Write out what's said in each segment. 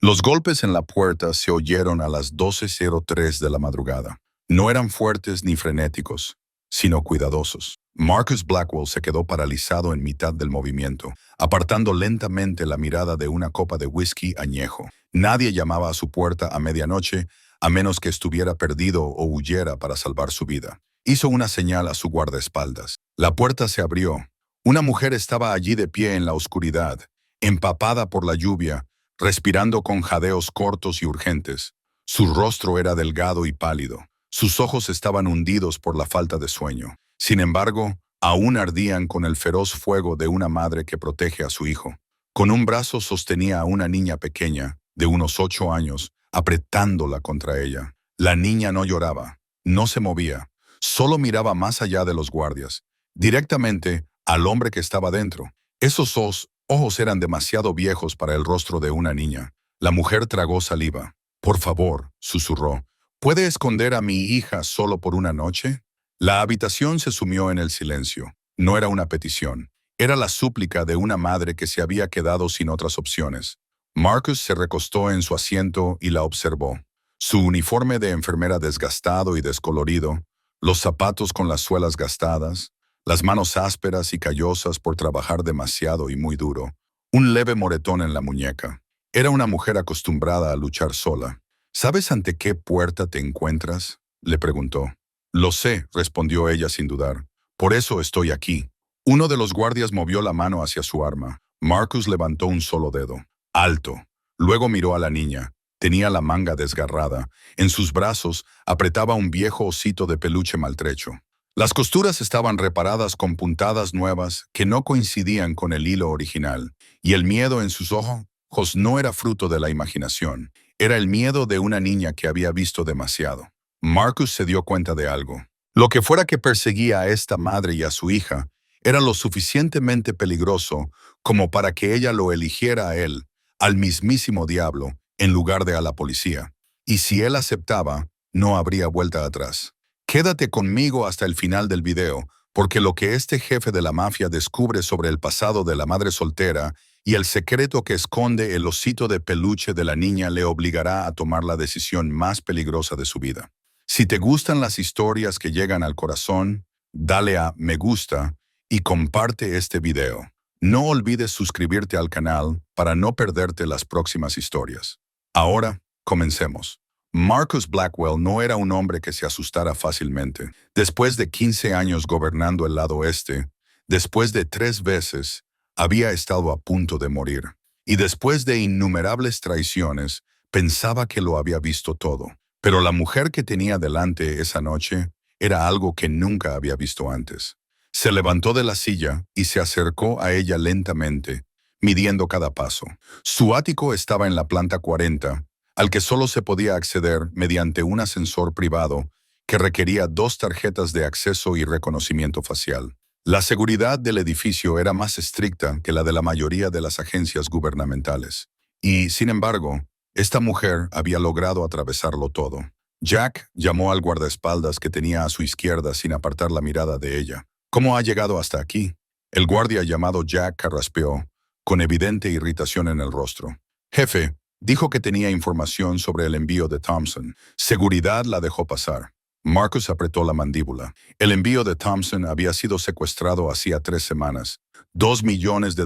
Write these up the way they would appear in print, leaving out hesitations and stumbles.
Los golpes en la puerta se oyeron a las 12:03 de la madrugada. No eran fuertes ni frenéticos, sino cuidadosos. Marcus Blackwell se quedó paralizado en mitad del movimiento, apartando lentamente la mirada de una copa de whisky añejo. Nadie llamaba a su puerta a medianoche, a menos que estuviera perdido o huyera para salvar su vida. Hizo una señal a su guardaespaldas. La puerta se abrió. Una mujer estaba allí de pie en la oscuridad, empapada por la lluvia, respirando con jadeos cortos y urgentes. Su rostro era delgado y pálido. Sus ojos estaban hundidos por la falta de sueño. Sin embargo, aún ardían con el feroz fuego de una madre que protege a su hijo. Con un brazo sostenía a una niña pequeña, de unos 8 años, apretándola contra ella. La niña no lloraba, no se movía, solo miraba más allá de los guardias, directamente al hombre que estaba dentro. Esos ojos eran demasiado viejos para el rostro de una niña. La mujer tragó saliva. «Por favor», susurró, «¿puede esconder a mi hija solo por una noche?» La habitación se sumió en el silencio. No era una petición. Era la súplica de una madre que se había quedado sin otras opciones. Marcus se recostó en su asiento y la observó. Su uniforme de enfermera desgastado y descolorido, los zapatos con las suelas gastadas, las manos ásperas y callosas por trabajar demasiado y muy duro, un leve moretón en la muñeca. Era una mujer acostumbrada a luchar sola. «¿Sabes ante qué puerta te encuentras?», le preguntó. «Lo sé», respondió ella sin dudar. «Por eso estoy aquí». Uno de los guardias movió la mano hacia su arma. Marcus levantó un solo dedo. «Alto». Luego miró a la niña. Tenía la manga desgarrada. En sus brazos apretaba un viejo osito de peluche maltrecho. Las costuras estaban reparadas con puntadas nuevas que no coincidían con el hilo original, y el miedo en sus ojos no era fruto de la imaginación. Era el miedo de una niña que había visto demasiado. Marcus se dio cuenta de algo. Lo que fuera que perseguía a esta madre y a su hija era lo suficientemente peligroso como para que ella lo eligiera a él, al mismísimo diablo, en lugar de a la policía. Y si él aceptaba, no habría vuelta atrás. Quédate conmigo hasta el final del video, porque lo que este jefe de la mafia descubre sobre el pasado de la madre soltera y el secreto que esconde el osito de peluche de la niña le obligará a tomar la decisión más peligrosa de su vida. Si te gustan las historias que llegan al corazón, dale a me gusta y comparte este video. No olvides suscribirte al canal para no perderte las próximas historias. Ahora, comencemos. Marcus Blackwell no era un hombre que se asustara fácilmente. Después de 15 años gobernando el lado oeste, después de 3 veces, había estado a punto de morir. Y después de innumerables traiciones, pensaba que lo había visto todo. Pero la mujer que tenía delante esa noche era algo que nunca había visto antes. Se levantó de la silla y se acercó a ella lentamente, midiendo cada paso. Su ático estaba en la planta 40, al que solo se podía acceder mediante un ascensor privado que requería 2 tarjetas de acceso y reconocimiento facial. La seguridad del edificio era más estricta que la de la mayoría de las agencias gubernamentales. Y, sin embargo, esta mujer había logrado atravesarlo todo. Jack llamó al guardaespaldas que tenía a su izquierda sin apartar la mirada de ella. «¿Cómo ha llegado hasta aquí?». El guardia llamado Jack carraspeó, con evidente irritación en el rostro. «Jefe», dijo que tenía información sobre el envío de Thompson. Seguridad la dejó pasar. Marcus apretó la mandíbula. El envío de Thompson había sido secuestrado hacía 3 semanas. $2 millones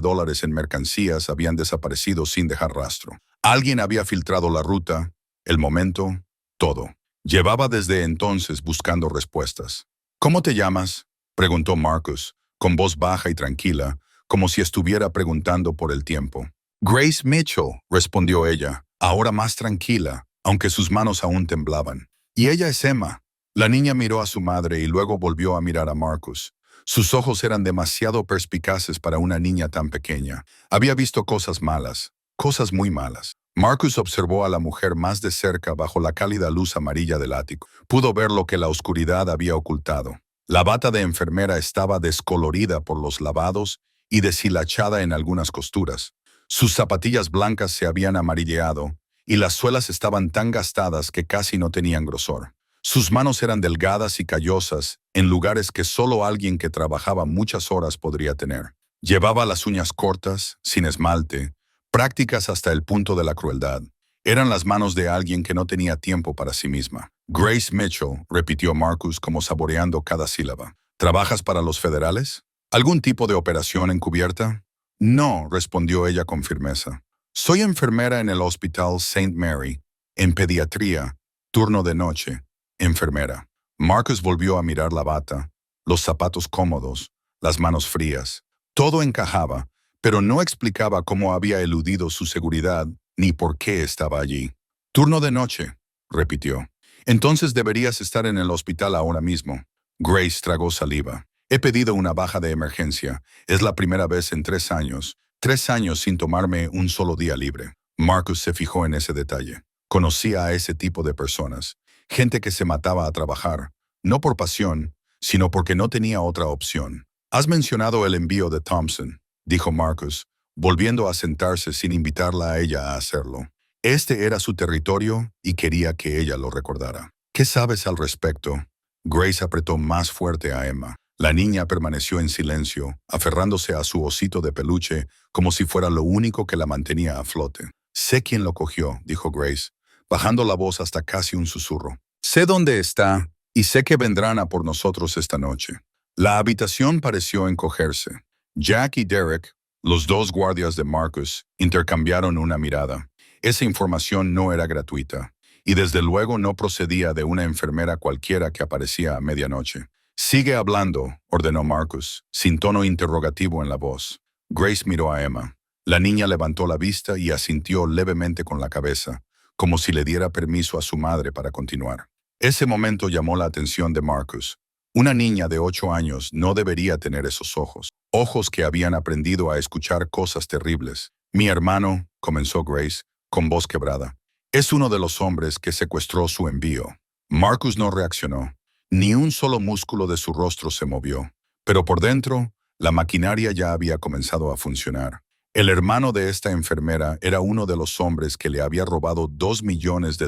en mercancías habían desaparecido sin dejar rastro. Alguien había filtrado la ruta, el momento, todo. Llevaba desde entonces buscando respuestas. «¿Cómo te llamas?», preguntó Marcus, con voz baja y tranquila, como si estuviera preguntando por el tiempo. «Grace Mitchell», respondió ella, ahora más tranquila, aunque sus manos aún temblaban. «Y ella es Emma». La niña miró a su madre y luego volvió a mirar a Marcus. Sus ojos eran demasiado perspicaces para una niña tan pequeña. Había visto cosas malas, cosas muy malas. Marcus observó a la mujer más de cerca bajo la cálida luz amarilla del ático. Pudo ver lo que la oscuridad había ocultado. La bata de enfermera estaba descolorida por los lavados y deshilachada en algunas costuras. Sus zapatillas blancas se habían amarilleado y las suelas estaban tan gastadas que casi no tenían grosor. Sus manos eran delgadas y callosas en lugares que solo alguien que trabajaba muchas horas podría tener. Llevaba las uñas cortas, sin esmalte, prácticas hasta el punto de la crueldad. Eran las manos de alguien que no tenía tiempo para sí misma. Grace Mitchell, repitió Marcus como saboreando cada sílaba. ¿Trabajas para los federales? ¿Algún tipo de operación encubierta? No, respondió ella con firmeza. Soy enfermera en el Hospital St. Mary, en pediatría, turno de noche, enfermera. Marcus volvió a mirar la bata, los zapatos cómodos, las manos frías. Todo encajaba, pero no explicaba cómo había eludido su seguridad ni por qué estaba allí. Turno de noche, repitió. Entonces deberías estar en el hospital ahora mismo. Grace tragó saliva. He pedido una baja de emergencia. Es la primera vez en 3 años. 3 años sin tomarme un solo día libre. Marcus se fijó en ese detalle. Conocía a ese tipo de personas. Gente que se mataba a trabajar, no por pasión, sino porque no tenía otra opción. Has mencionado el envío de Thompson, dijo Marcus, volviendo a sentarse sin invitarla a ella a hacerlo. Este era su territorio y quería que ella lo recordara. ¿Qué sabes al respecto? Grace apretó más fuerte a Emma. La niña permaneció en silencio, aferrándose a su osito de peluche como si fuera lo único que la mantenía a flote. Sé quién lo cogió, dijo Grace, bajando la voz hasta casi un susurro. Sé dónde está y sé que vendrán a por nosotros esta noche. La habitación pareció encogerse. Jack y Derek, los dos guardias de Marcus, intercambiaron una mirada. Esa información no era gratuita, y desde luego no procedía de una enfermera cualquiera que aparecía a medianoche. Sigue hablando, ordenó Marcus, sin tono interrogativo en la voz. Grace miró a Emma. La niña levantó la vista y asintió levemente con la cabeza, como si le diera permiso a su madre para continuar. Ese momento llamó la atención de Marcus. Una niña de 8 años no debería tener esos ojos, ojos que habían aprendido a escuchar cosas terribles. Mi hermano, comenzó Grace, con voz quebrada, es uno de los hombres que secuestró su envío. Marcus no reaccionó. Ni un solo músculo de su rostro se movió. Pero por dentro, la maquinaria ya había comenzado a funcionar. El hermano de esta enfermera era uno de los hombres que le había robado $2 millones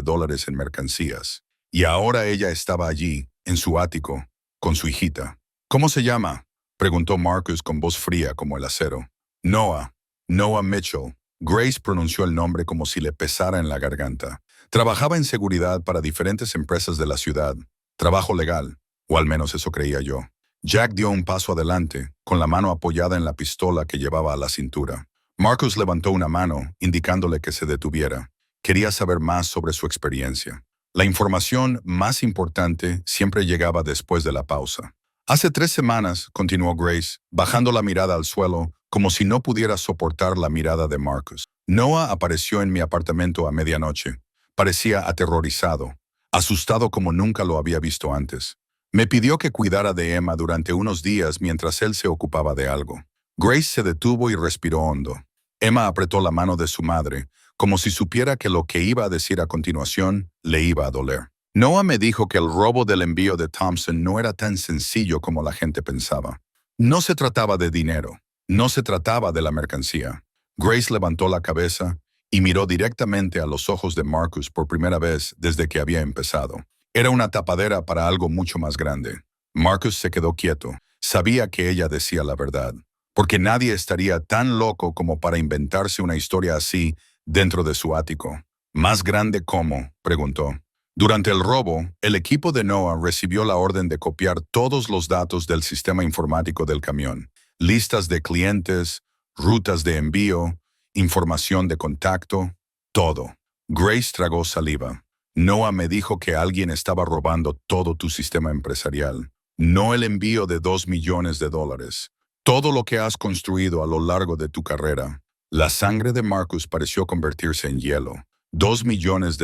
en mercancías. Y ahora ella estaba allí, en su ático, con su hijita. ¿Cómo se llama?, preguntó Marcus con voz fría como el acero. Noah. Noah Mitchell. Grace pronunció el nombre como si le pesara en la garganta. Trabajaba en seguridad para diferentes empresas de la ciudad. Trabajo legal, o al menos eso creía yo. Jack dio un paso adelante, con la mano apoyada en la pistola que llevaba a la cintura. Marcus levantó una mano, indicándole que se detuviera. Quería saber más sobre su experiencia. La información más importante siempre llegaba después de la pausa. Hace 3 semanas, continuó Grace, bajando la mirada al suelo, como si no pudiera soportar la mirada de Marcus. Noah apareció en mi apartamento a medianoche. Parecía aterrorizado, asustado como nunca lo había visto antes. Me pidió que cuidara de Emma durante unos días mientras él se ocupaba de algo. Grace se detuvo y respiró hondo. Emma apretó la mano de su madre, como si supiera que lo que iba a decir a continuación le iba a doler. Noah me dijo que el robo del envío de Thompson no era tan sencillo como la gente pensaba. No se trataba de dinero, no se trataba de la mercancía. Grace levantó la cabeza y miró directamente a los ojos de Marcus por primera vez desde que había empezado. Era una tapadera para algo mucho más grande. Marcus se quedó quieto. Sabía que ella decía la verdad, porque nadie estaría tan loco como para inventarse una historia así dentro de su ático. ¿Más grande cómo?, preguntó. Durante el robo, el equipo de Noah recibió la orden de copiar todos los datos del sistema informático del camión, listas de clientes, rutas de envío, información de contacto, todo. Grace tragó saliva. Noah me dijo que alguien estaba robando todo tu sistema empresarial, no el envío de $2 millones. Todo lo que has construido a lo largo de tu carrera. La sangre de Marcus pareció convertirse en hielo. $2 millones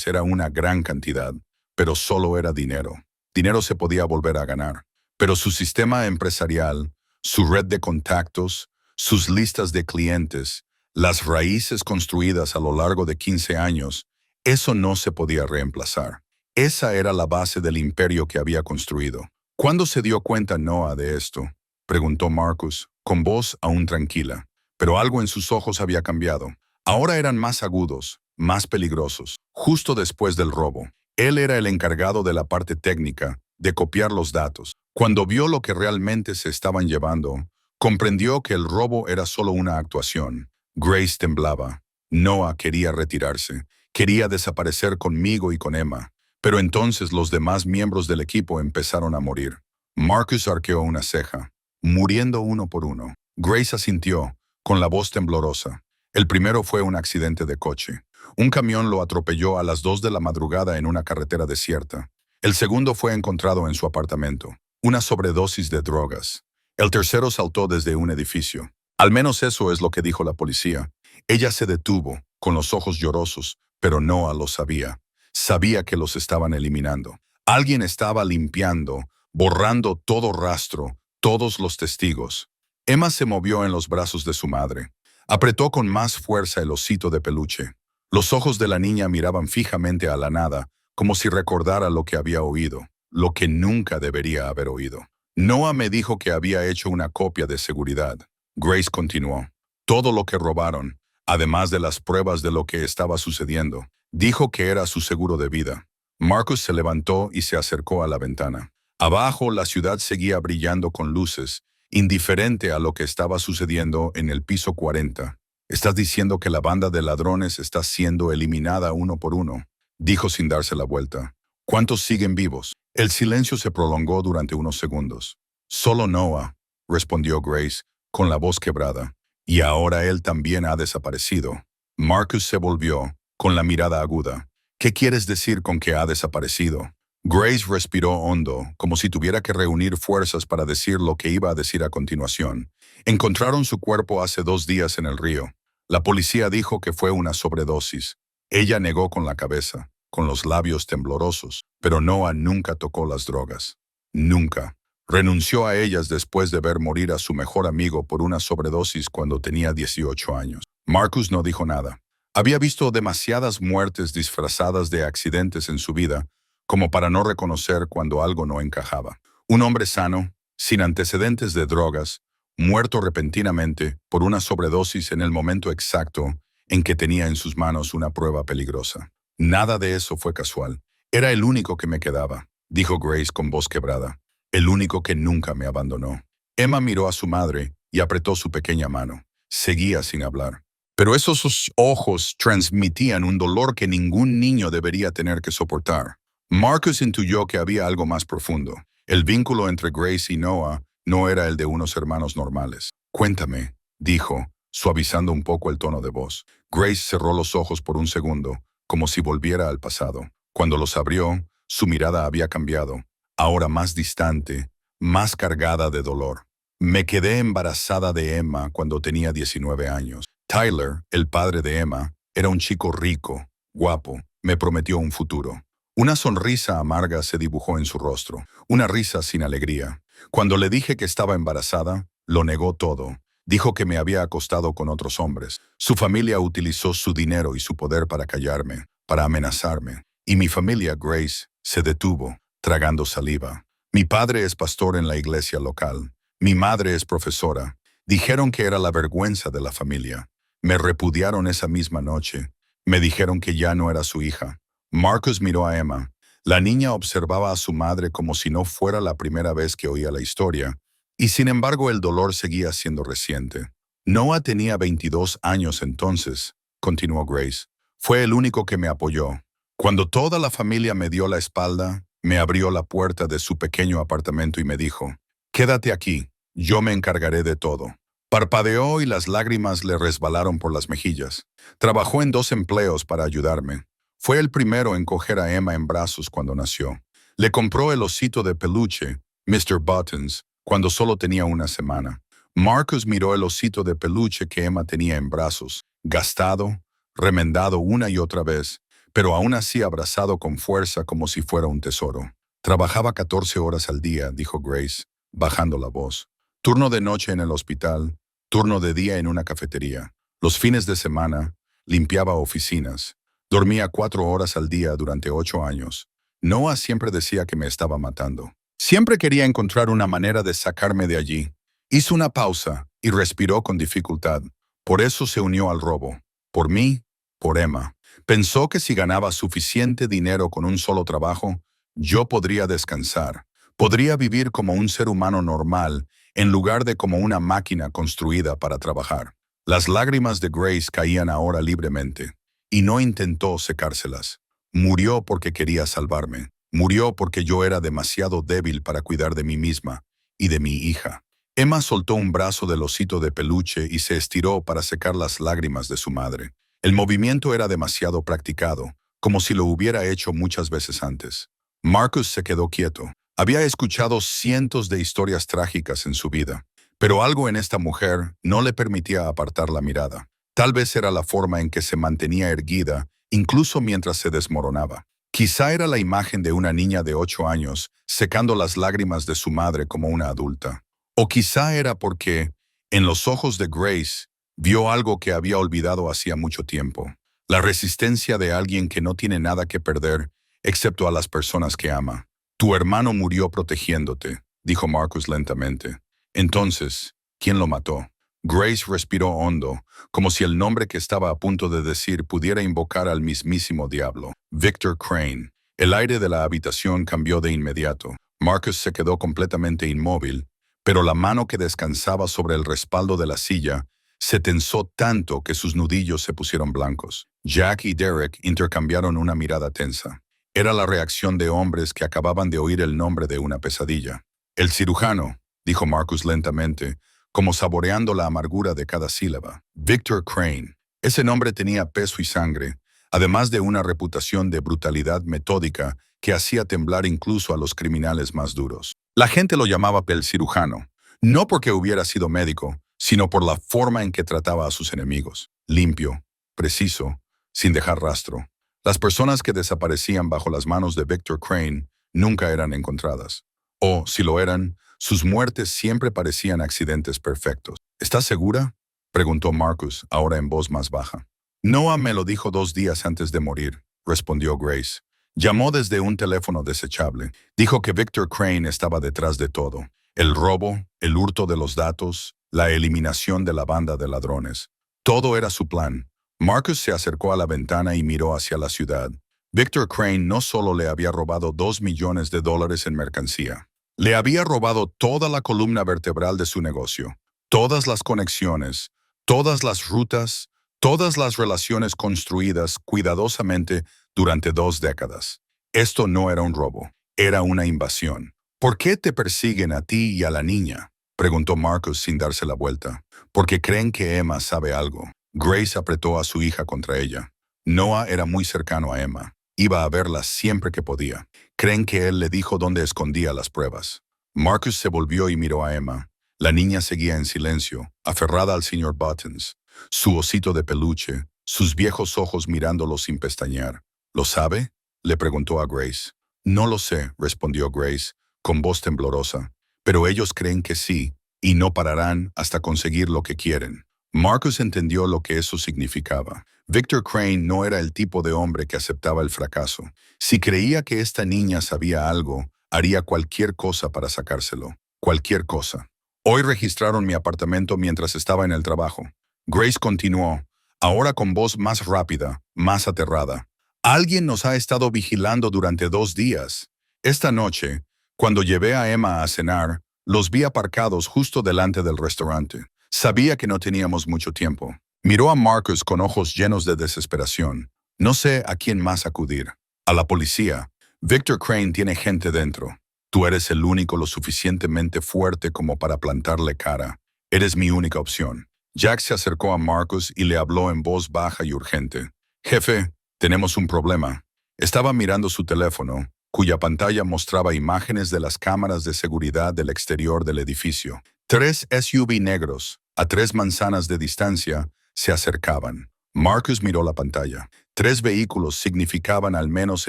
era una gran cantidad, pero solo era dinero. Dinero se podía volver a ganar, pero su sistema empresarial, su red de contactos, sus listas de clientes, las raíces construidas a lo largo de 15 años, eso no se podía reemplazar. Esa era la base del imperio que había construido. ¿Cuándo se dio cuenta Noah de esto?, preguntó Marcus, con voz aún tranquila, pero algo en sus ojos había cambiado. Ahora eran más agudos, más peligrosos. Justo después del robo, él era el encargado de la parte técnica, de copiar los datos. Cuando vio lo que realmente se estaban llevando, comprendió que el robo era solo una actuación. Grace temblaba. Noah quería retirarse. Quería desaparecer conmigo y con Emma. Pero entonces los demás miembros del equipo empezaron a morir. Marcus arqueó una ceja, muriendo uno por uno. Grace asintió, con la voz temblorosa. El primero fue un accidente de coche. Un camión lo atropelló a las 2 de la madrugada en una carretera desierta. El segundo fue encontrado en su apartamento. Una sobredosis de drogas. El tercero saltó desde un edificio. Al menos eso es lo que dijo la policía. Ella se detuvo, con los ojos llorosos, pero Noah lo sabía. Sabía que los estaban eliminando. Alguien estaba limpiando, borrando todo rastro, todos los testigos. Emma se movió en los brazos de su madre. Apretó con más fuerza el osito de peluche. Los ojos de la niña miraban fijamente a la nada, como si recordara lo que había oído, lo que nunca debería haber oído. Noah me dijo que había hecho una copia de seguridad. Grace continuó. Todo lo que robaron, además de las pruebas de lo que estaba sucediendo, dijo que era su seguro de vida. Marcus se levantó y se acercó a la ventana. Abajo la ciudad seguía brillando con luces, indiferente a lo que estaba sucediendo en el piso 40. «¿Estás diciendo que la banda de ladrones está siendo eliminada uno por uno?», dijo sin darse la vuelta. «¿Cuántos siguen vivos?». El silencio se prolongó durante unos segundos. «Solo Noah», respondió Grace, con la voz quebrada. «Y ahora él también ha desaparecido». Marcus se volvió, con la mirada aguda. «¿Qué quieres decir con que ha desaparecido?». Grace respiró hondo, como si tuviera que reunir fuerzas para decir lo que iba a decir a continuación. «Encontraron su cuerpo hace 2 días en el río. La policía dijo que fue una sobredosis». Ella negó con la cabeza, con los labios temblorosos, pero Noah nunca tocó las drogas. Nunca. Renunció a ellas después de ver morir a su mejor amigo por una sobredosis cuando tenía 18 años. Marcus no dijo nada. Había visto demasiadas muertes disfrazadas de accidentes en su vida como para no reconocer cuando algo no encajaba. Un hombre sano, sin antecedentes de drogas, muerto repentinamente por una sobredosis en el momento exacto en que tenía en sus manos una prueba peligrosa. Nada de eso fue casual. «Era el único que me quedaba», dijo Grace con voz quebrada. «El único que nunca me abandonó». Emma miró a su madre y apretó su pequeña mano. Seguía sin hablar. Pero esos ojos transmitían un dolor que ningún niño debería tener que soportar. Marcus intuyó que había algo más profundo. El vínculo entre Grace y Noah no era el de unos hermanos normales. «Cuéntame», dijo, suavizando un poco el tono de voz. Grace cerró los ojos por un segundo, como si volviera al pasado. Cuando los abrió, su mirada había cambiado, ahora más distante, más cargada de dolor. «Me quedé embarazada de Emma cuando tenía 19 años. Tyler, el padre de Emma, era un chico rico, guapo, me prometió un futuro». Una sonrisa amarga se dibujó en su rostro, una risa sin alegría. Cuando le dije que estaba embarazada, lo negó todo. Dijo que me había acostado con otros hombres. Su familia utilizó su dinero y su poder para callarme, para amenazarme. Y mi familia, Grace, se detuvo, tragando saliva. Mi padre es pastor en la iglesia local. Mi madre es profesora. Dijeron que era la vergüenza de la familia. Me repudiaron esa misma noche. Me dijeron que ya no era su hija. Marcus miró a Emma. La niña observaba a su madre como si no fuera la primera vez que oía la historia, y sin embargo el dolor seguía siendo reciente. «Noah tenía 22 años entonces», continuó Grace. «Fue el único que me apoyó. Cuando toda la familia me dio la espalda, me abrió la puerta de su pequeño apartamento y me dijo, «Quédate aquí, yo me encargaré de todo». Parpadeó y las lágrimas le resbalaron por las mejillas. Trabajó en 2 empleos para ayudarme. Fue el primero en coger a Emma en brazos cuando nació. Le compró el osito de peluche, Mr. Buttons, cuando solo tenía una semana. Marcus miró el osito de peluche que Emma tenía en brazos, gastado, remendado una y otra vez, pero aún así abrazado con fuerza como si fuera un tesoro. «Trabajaba 14 horas al día», dijo Grace, bajando la voz. «Turno de noche en el hospital, turno de día en una cafetería. Los fines de semana, limpiaba oficinas. Dormía 4 horas al día durante 8 años. Noah siempre decía que me estaba matando. Siempre quería encontrar una manera de sacarme de allí». Hizo una pausa y respiró con dificultad. Por eso se unió al robo. Por mí, por Emma. Pensó que si ganaba suficiente dinero con un solo trabajo, yo podría descansar. Podría vivir como un ser humano normal, en lugar de como una máquina construida para trabajar. Las lágrimas de Grace caían ahora libremente. y no intentó secárselas. Murió porque quería salvarme. Murió porque yo era demasiado débil para cuidar de mí misma y de mi hija. Emma soltó un brazo del osito de peluche y se estiró para secar las lágrimas de su madre. El movimiento era demasiado practicado, como si lo hubiera hecho muchas veces antes. Marcus se quedó quieto. Había escuchado cientos de historias trágicas en su vida, pero algo en esta mujer no le permitía apartar la mirada. Tal vez era la forma en que se mantenía erguida, incluso mientras se desmoronaba. Quizá era la imagen de una niña de 8 años, secando las lágrimas de su madre como una adulta. O quizá era porque, en los ojos de Grace, vio algo que había olvidado hacía mucho tiempo. La resistencia de alguien que no tiene nada que perder, excepto a las personas que ama. Tu hermano murió protegiéndote, dijo Marcus lentamente. Entonces, ¿quién lo mató? Grace respiró hondo, como si el nombre que estaba a punto de decir pudiera invocar al mismísimo diablo. Victor Crane. El aire de la habitación cambió de inmediato. Marcus se quedó completamente inmóvil, pero la mano que descansaba sobre el respaldo de la silla se tensó tanto que sus nudillos se pusieron blancos. Jack y Derek intercambiaron una mirada tensa. Era la reacción de hombres que acababan de oír el nombre de una pesadilla. El cirujano, dijo Marcus lentamente, como saboreando la amargura de cada sílaba. Victor Crane. Ese nombre tenía peso y sangre, además de una reputación de brutalidad metódica que hacía temblar incluso a los criminales más duros. La gente lo llamaba el cirujano, no porque hubiera sido médico, sino por la forma en que trataba a sus enemigos. Limpio, preciso, sin dejar rastro. Las personas que desaparecían bajo las manos de Victor Crane nunca eran encontradas. O, si lo eran, sus muertes siempre parecían accidentes perfectos. ¿Estás segura?, preguntó Marcus, ahora en voz más baja. Noah me lo dijo 2 días antes de morir, respondió Grace. Llamó desde un teléfono desechable. Dijo que Victor Crane estaba detrás de todo. El robo, el hurto de los datos, la eliminación de la banda de ladrones. Todo era su plan. Marcus se acercó a la ventana y miró hacia la ciudad. Victor Crane no solo le había robado $2 millones en mercancía. Le había robado toda la columna vertebral de su negocio, todas las conexiones, todas las rutas, todas las relaciones construidas cuidadosamente durante 2 décadas. Esto no era un robo, era una invasión. ¿Por qué te persiguen a ti y a la niña?, preguntó Marcus sin darse la vuelta. Porque creen que Emma sabe algo. Grace apretó a su hija contra ella. Noah era muy cercano a Emma. Iba a verla siempre que podía. Creen que él le dijo dónde escondía las pruebas. Marcus se volvió y miró a Emma. La niña seguía en silencio, aferrada al señor Buttons, su osito de peluche, sus viejos ojos mirándolo sin pestañear. ¿Lo sabe?, le preguntó a Grace. No lo sé, respondió Grace, con voz temblorosa. Pero ellos creen que sí, y no pararán hasta conseguir lo que quieren. Marcus entendió lo que eso significaba. Victor Crane no era el tipo de hombre que aceptaba el fracaso. Si creía que esta niña sabía algo, haría cualquier cosa para sacárselo. Cualquier cosa. Hoy registraron mi apartamento mientras estaba en el trabajo. Grace continuó, ahora con voz más rápida, más aterrada. Alguien nos ha estado vigilando durante 2 días. Esta noche, cuando llevé a Emma a cenar, los vi aparcados justo delante del restaurante. Sabía que no teníamos mucho tiempo. Miró a Marcus con ojos llenos de desesperación. No sé a quién más acudir. A la policía. Victor Crane tiene gente dentro. Tú eres el único lo suficientemente fuerte como para plantarle cara. Eres mi única opción. Jack se acercó a Marcus y le habló en voz baja y urgente. Jefe, tenemos un problema. Estaba mirando su teléfono, cuya pantalla mostraba imágenes de las cámaras de seguridad del exterior del edificio. 3 SUV negros, a 3 manzanas de distancia, se acercaban. Marcus miró la pantalla. 3 vehículos significaban al menos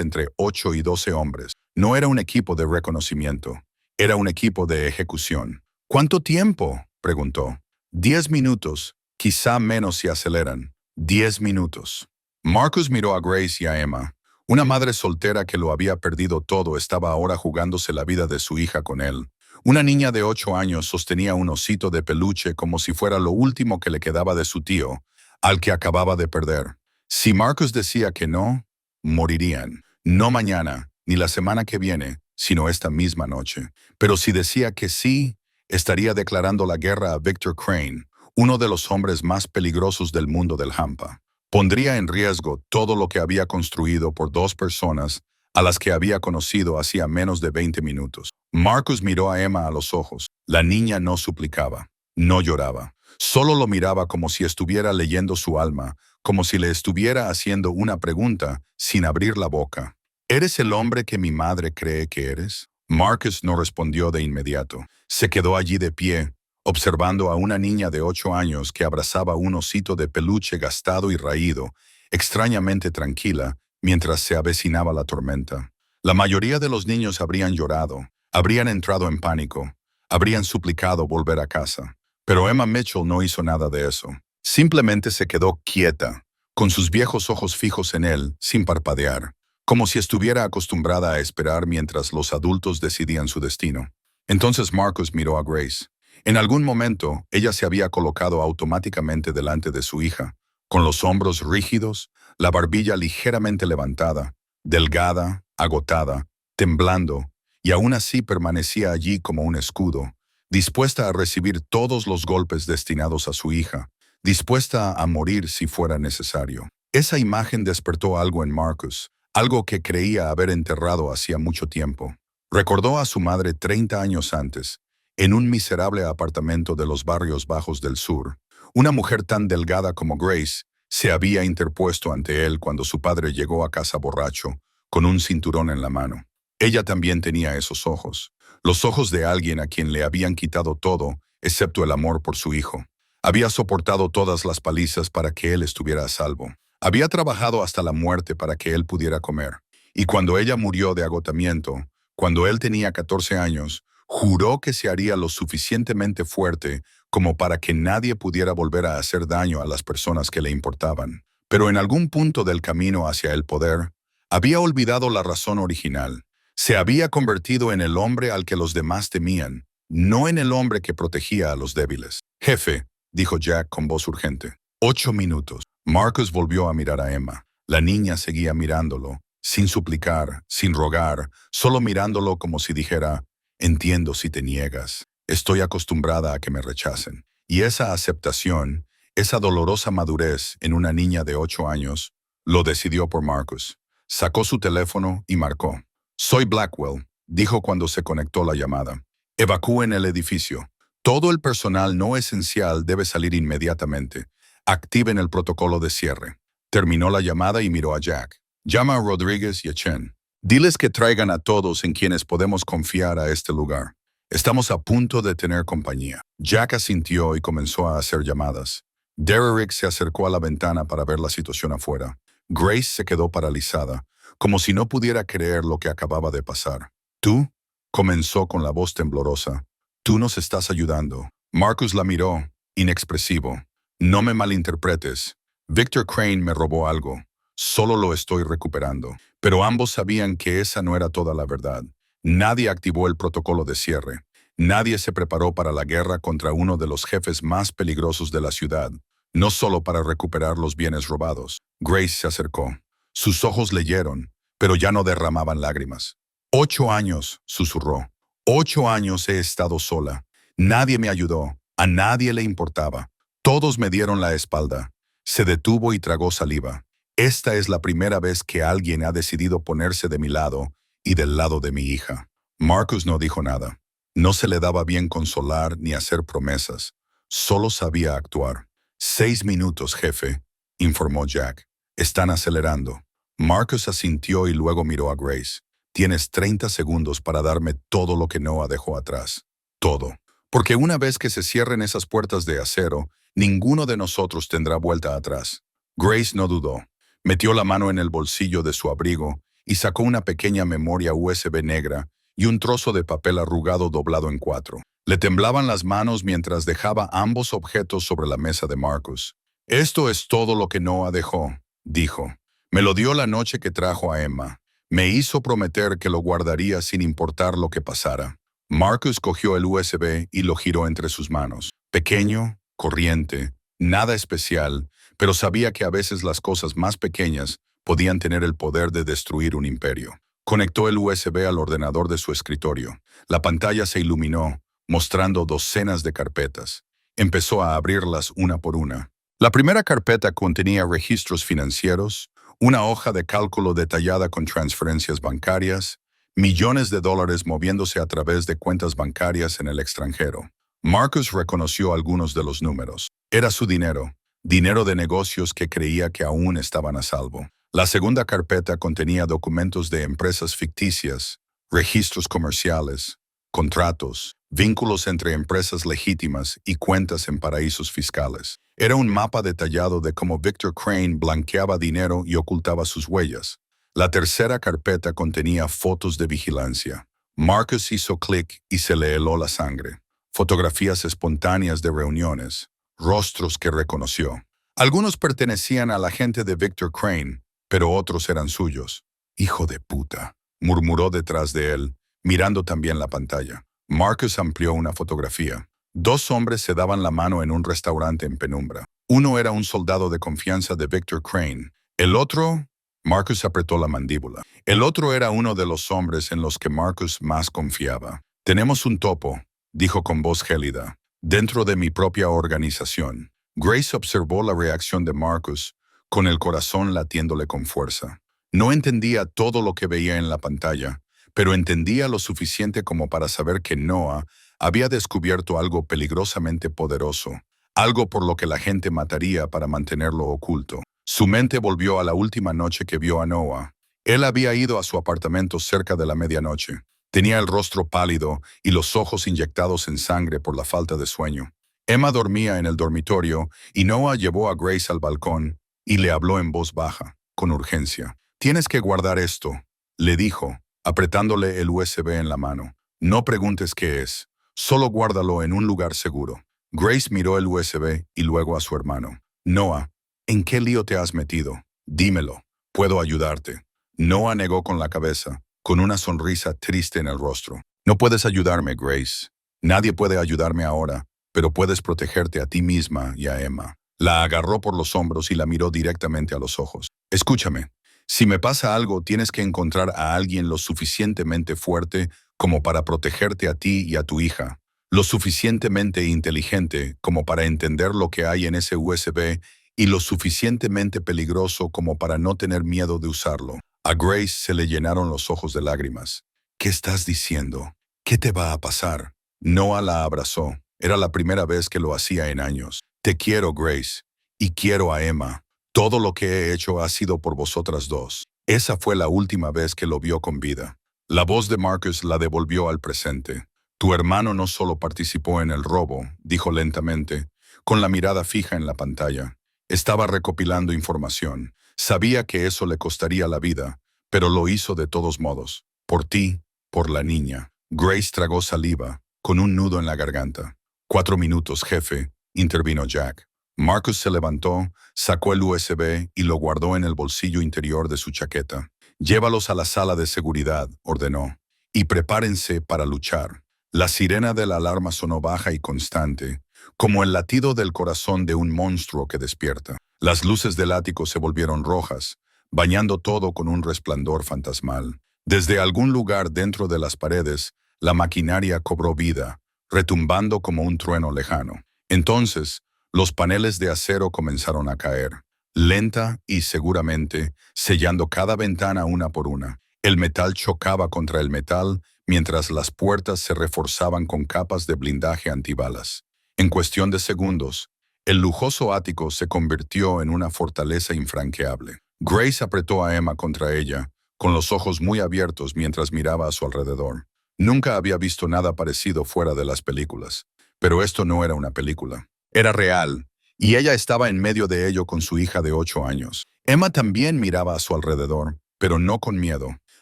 entre 8 y 12 hombres. No era un equipo de reconocimiento. Era un equipo de ejecución. ¿Cuánto tiempo?, preguntó. 10 minutos, quizá menos si aceleran. 10 minutos. Marcus miró a Grace y a Emma. Una madre soltera que lo había perdido todo estaba ahora jugándose la vida de su hija con él. Una niña de 8 años sostenía un osito de peluche como si fuera lo último que le quedaba de su tío, al que acababa de perder. Si Marcus decía que no, morirían. No mañana, ni la semana que viene, sino esta misma noche. Pero si decía que sí, estaría declarando la guerra a Victor Crane, uno de los hombres más peligrosos del mundo del hampa. Pondría en riesgo todo lo que había construido por dos personas a las que había conocido hacía menos de 20 minutos. Marcus miró a Emma a los ojos. La niña no suplicaba, no lloraba. Solo lo miraba como si estuviera leyendo su alma, como si le estuviera haciendo una pregunta sin abrir la boca. ¿Eres el hombre que mi madre cree que eres? Marcus no respondió de inmediato. Se quedó allí de pie, observando a una niña de 8 años que abrazaba un osito de peluche gastado y raído, extrañamente tranquila, mientras se avecinaba la tormenta. La mayoría de los niños habrían llorado, habrían entrado en pánico, habrían suplicado volver a casa. Pero Emma Mitchell no hizo nada de eso. Simplemente se quedó quieta, con sus viejos ojos fijos en él, sin parpadear, como si estuviera acostumbrada a esperar mientras los adultos decidían su destino. Entonces Marcus miró a Grace. En algún momento, ella se había colocado automáticamente delante de su hija, con los hombros rígidos, la barbilla ligeramente levantada, delgada, agotada, temblando, y aún así permanecía allí como un escudo, dispuesta a recibir todos los golpes destinados a su hija, dispuesta a morir si fuera necesario. Esa imagen despertó algo en Marcus, algo que creía haber enterrado hacía mucho tiempo. Recordó a su madre 30 años antes, en un miserable apartamento de los barrios bajos del sur. Una mujer tan delgada como Grace se había interpuesto ante él cuando su padre llegó a casa borracho, con un cinturón en la mano. Ella también tenía esos ojos, los ojos de alguien a quien le habían quitado todo, excepto el amor por su hijo. Había soportado todas las palizas para que él estuviera a salvo. Había trabajado hasta la muerte para que él pudiera comer. Y cuando ella murió de agotamiento, cuando él tenía 14 años, juró que se haría lo suficientemente fuerte como para que nadie pudiera volver a hacer daño a las personas que le importaban. Pero en algún punto del camino hacia el poder, había olvidado la razón original. Se había convertido en el hombre al que los demás temían, no en el hombre que protegía a los débiles. «Jefe», dijo Jack con voz urgente. 8 minutos. Marcus volvió a mirar a Emma. La niña seguía mirándolo, sin suplicar, sin rogar, solo mirándolo como si dijera: «Entiendo si te niegas. Estoy acostumbrada a que me rechacen». Y esa aceptación, esa dolorosa madurez en una niña de 8 años, lo decidió por Marcus. Sacó su teléfono y marcó. «Soy Blackwell», dijo cuando se conectó la llamada. «Evacúen el edificio. Todo el personal no esencial debe salir inmediatamente. Activen el protocolo de cierre». Terminó la llamada y miró a Jack. «Llama a Rodríguez y a Chen. Diles que traigan a todos en quienes podemos confiar a este lugar. Estamos a punto de tener compañía». Jack asintió y comenzó a hacer llamadas. Derrick se acercó a la ventana para ver la situación afuera. Grace se quedó paralizada, como si no pudiera creer lo que acababa de pasar. «¿Tú?», comenzó con la voz temblorosa. «Tú nos estás ayudando». Marcus la miró, inexpresivo. «No me malinterpretes. Victor Crane me robó algo. Solo lo estoy recuperando». Pero ambos sabían que esa no era toda la verdad. Nadie activó el protocolo de cierre. Nadie se preparó para la guerra contra uno de los jefes más peligrosos de la ciudad, no solo para recuperar los bienes robados. Grace se acercó. Sus ojos leyeron, pero ya no derramaban lágrimas. 8 años, susurró. 8 años he estado sola. Nadie me ayudó. A nadie le importaba. Todos me dieron la espalda. Se detuvo y tragó saliva. Esta es la primera vez que alguien ha decidido ponerse de mi lado y del lado de mi hija. Marcus no dijo nada. No se le daba bien consolar ni hacer promesas. Solo sabía actuar. 6 minutos, jefe, informó Jack. Están acelerando. Marcus asintió y luego miró a Grace. Tienes 30 segundos para darme todo lo que Noah dejó atrás. Todo. Porque una vez que se cierren esas puertas de acero, ninguno de nosotros tendrá vuelta atrás. Grace no dudó. Metió la mano en el bolsillo de su abrigo y sacó una pequeña memoria USB negra y un trozo de papel arrugado doblado en 4. Le temblaban las manos mientras dejaba ambos objetos sobre la mesa de Marcus. «Esto es todo lo que Noah dejó», dijo. «Me lo dio la noche que trajo a Emma. Me hizo prometer que lo guardaría sin importar lo que pasara». Marcus cogió el USB y lo giró entre sus manos. Pequeño, corriente, nada especial, pero sabía que a veces las cosas más pequeñas podían tener el poder de destruir un imperio. Conectó el USB al ordenador de su escritorio. La pantalla se iluminó, mostrando docenas de carpetas. Empezó a abrirlas una por una. La primera carpeta contenía registros financieros, una hoja de cálculo detallada con transferencias bancarias, millones de dólares moviéndose a través de cuentas bancarias en el extranjero. Marcus reconoció algunos de los números. Era su dinero, dinero de negocios que creía que aún estaban a salvo. La segunda carpeta contenía documentos de empresas ficticias, registros comerciales, contratos, vínculos entre empresas legítimas y cuentas en paraísos fiscales. Era un mapa detallado de cómo Victor Crane blanqueaba dinero y ocultaba sus huellas. La tercera carpeta contenía fotos de vigilancia. Marcus hizo clic y se le heló la sangre. Fotografías espontáneas de reuniones, rostros que reconoció. Algunos pertenecían a la gente de Victor Crane, pero otros eran suyos. «Hijo de puta», murmuró detrás de él, mirando también la pantalla. Marcus amplió una fotografía. Dos hombres se daban la mano en un restaurante en penumbra. Uno era un soldado de confianza de Victor Crane. El otro... Marcus apretó la mandíbula. El otro era uno de los hombres en los que Marcus más confiaba. «Tenemos un topo», dijo con voz gélida, «dentro de mi propia organización». Grace observó la reacción de Marcus, con el corazón latiéndole con fuerza. No entendía todo lo que veía en la pantalla, pero entendía lo suficiente como para saber que Noah había descubierto algo peligrosamente poderoso, algo por lo que la gente mataría para mantenerlo oculto. Su mente volvió a la última noche que vio a Noah. Él había ido a su apartamento cerca de la medianoche. Tenía el rostro pálido y los ojos inyectados en sangre por la falta de sueño. Emma dormía en el dormitorio y Noah llevó a Grace al balcón y le habló en voz baja, con urgencia. «Tienes que guardar esto», le dijo, apretándole el USB en la mano. «No preguntes qué es, solo guárdalo en un lugar seguro». Grace miró el USB y luego a su hermano. «Noah, ¿en qué lío te has metido? Dímelo, puedo ayudarte». Noah negó con la cabeza, con una sonrisa triste en el rostro. «No puedes ayudarme, Grace. Nadie puede ayudarme ahora, pero puedes protegerte a ti misma y a Emma». La agarró por los hombros y la miró directamente a los ojos. «Escúchame. Si me pasa algo, tienes que encontrar a alguien lo suficientemente fuerte como para protegerte a ti y a tu hija, lo suficientemente inteligente como para entender lo que hay en ese USB y lo suficientemente peligroso como para no tener miedo de usarlo». A Grace se le llenaron los ojos de lágrimas. «¿Qué estás diciendo? ¿Qué te va a pasar?» Noah la abrazó. Era la primera vez que lo hacía en años. «Te quiero, Grace, y quiero a Emma. Todo lo que he hecho ha sido por vosotras dos». Esa fue la última vez que lo vio con vida. La voz de Marcus la devolvió al presente. «Tu hermano no solo participó en el robo», dijo lentamente, con la mirada fija en la pantalla. «Estaba recopilando información. Sabía que eso le costaría la vida, pero lo hizo de todos modos. Por ti, por la niña». Grace tragó saliva, con un nudo en la garganta. «4 minutos, jefe», intervino Jack. Marcus se levantó, sacó el USB y lo guardó en el bolsillo interior de su chaqueta. «Llévalos a la sala de seguridad», ordenó, «y prepárense para luchar». La sirena de la alarma sonó baja y constante, como el latido del corazón de un monstruo que despierta. Las luces del ático se volvieron rojas, bañando todo con un resplandor fantasmal. Desde algún lugar dentro de las paredes, la maquinaria cobró vida, retumbando como un trueno lejano. Entonces, los paneles de acero comenzaron a caer, lenta y seguramente, sellando cada ventana una por una. El metal chocaba contra el metal, mientras las puertas se reforzaban con capas de blindaje antibalas. En cuestión de segundos, el lujoso ático se convirtió en una fortaleza infranqueable. Grace apretó a Emma contra ella, con los ojos muy abiertos mientras miraba a su alrededor. Nunca había visto nada parecido fuera de las películas, pero esto no era una película. Era real, y ella estaba en medio de ello con su hija de 8 años. Emma también miraba a su alrededor, pero no con miedo.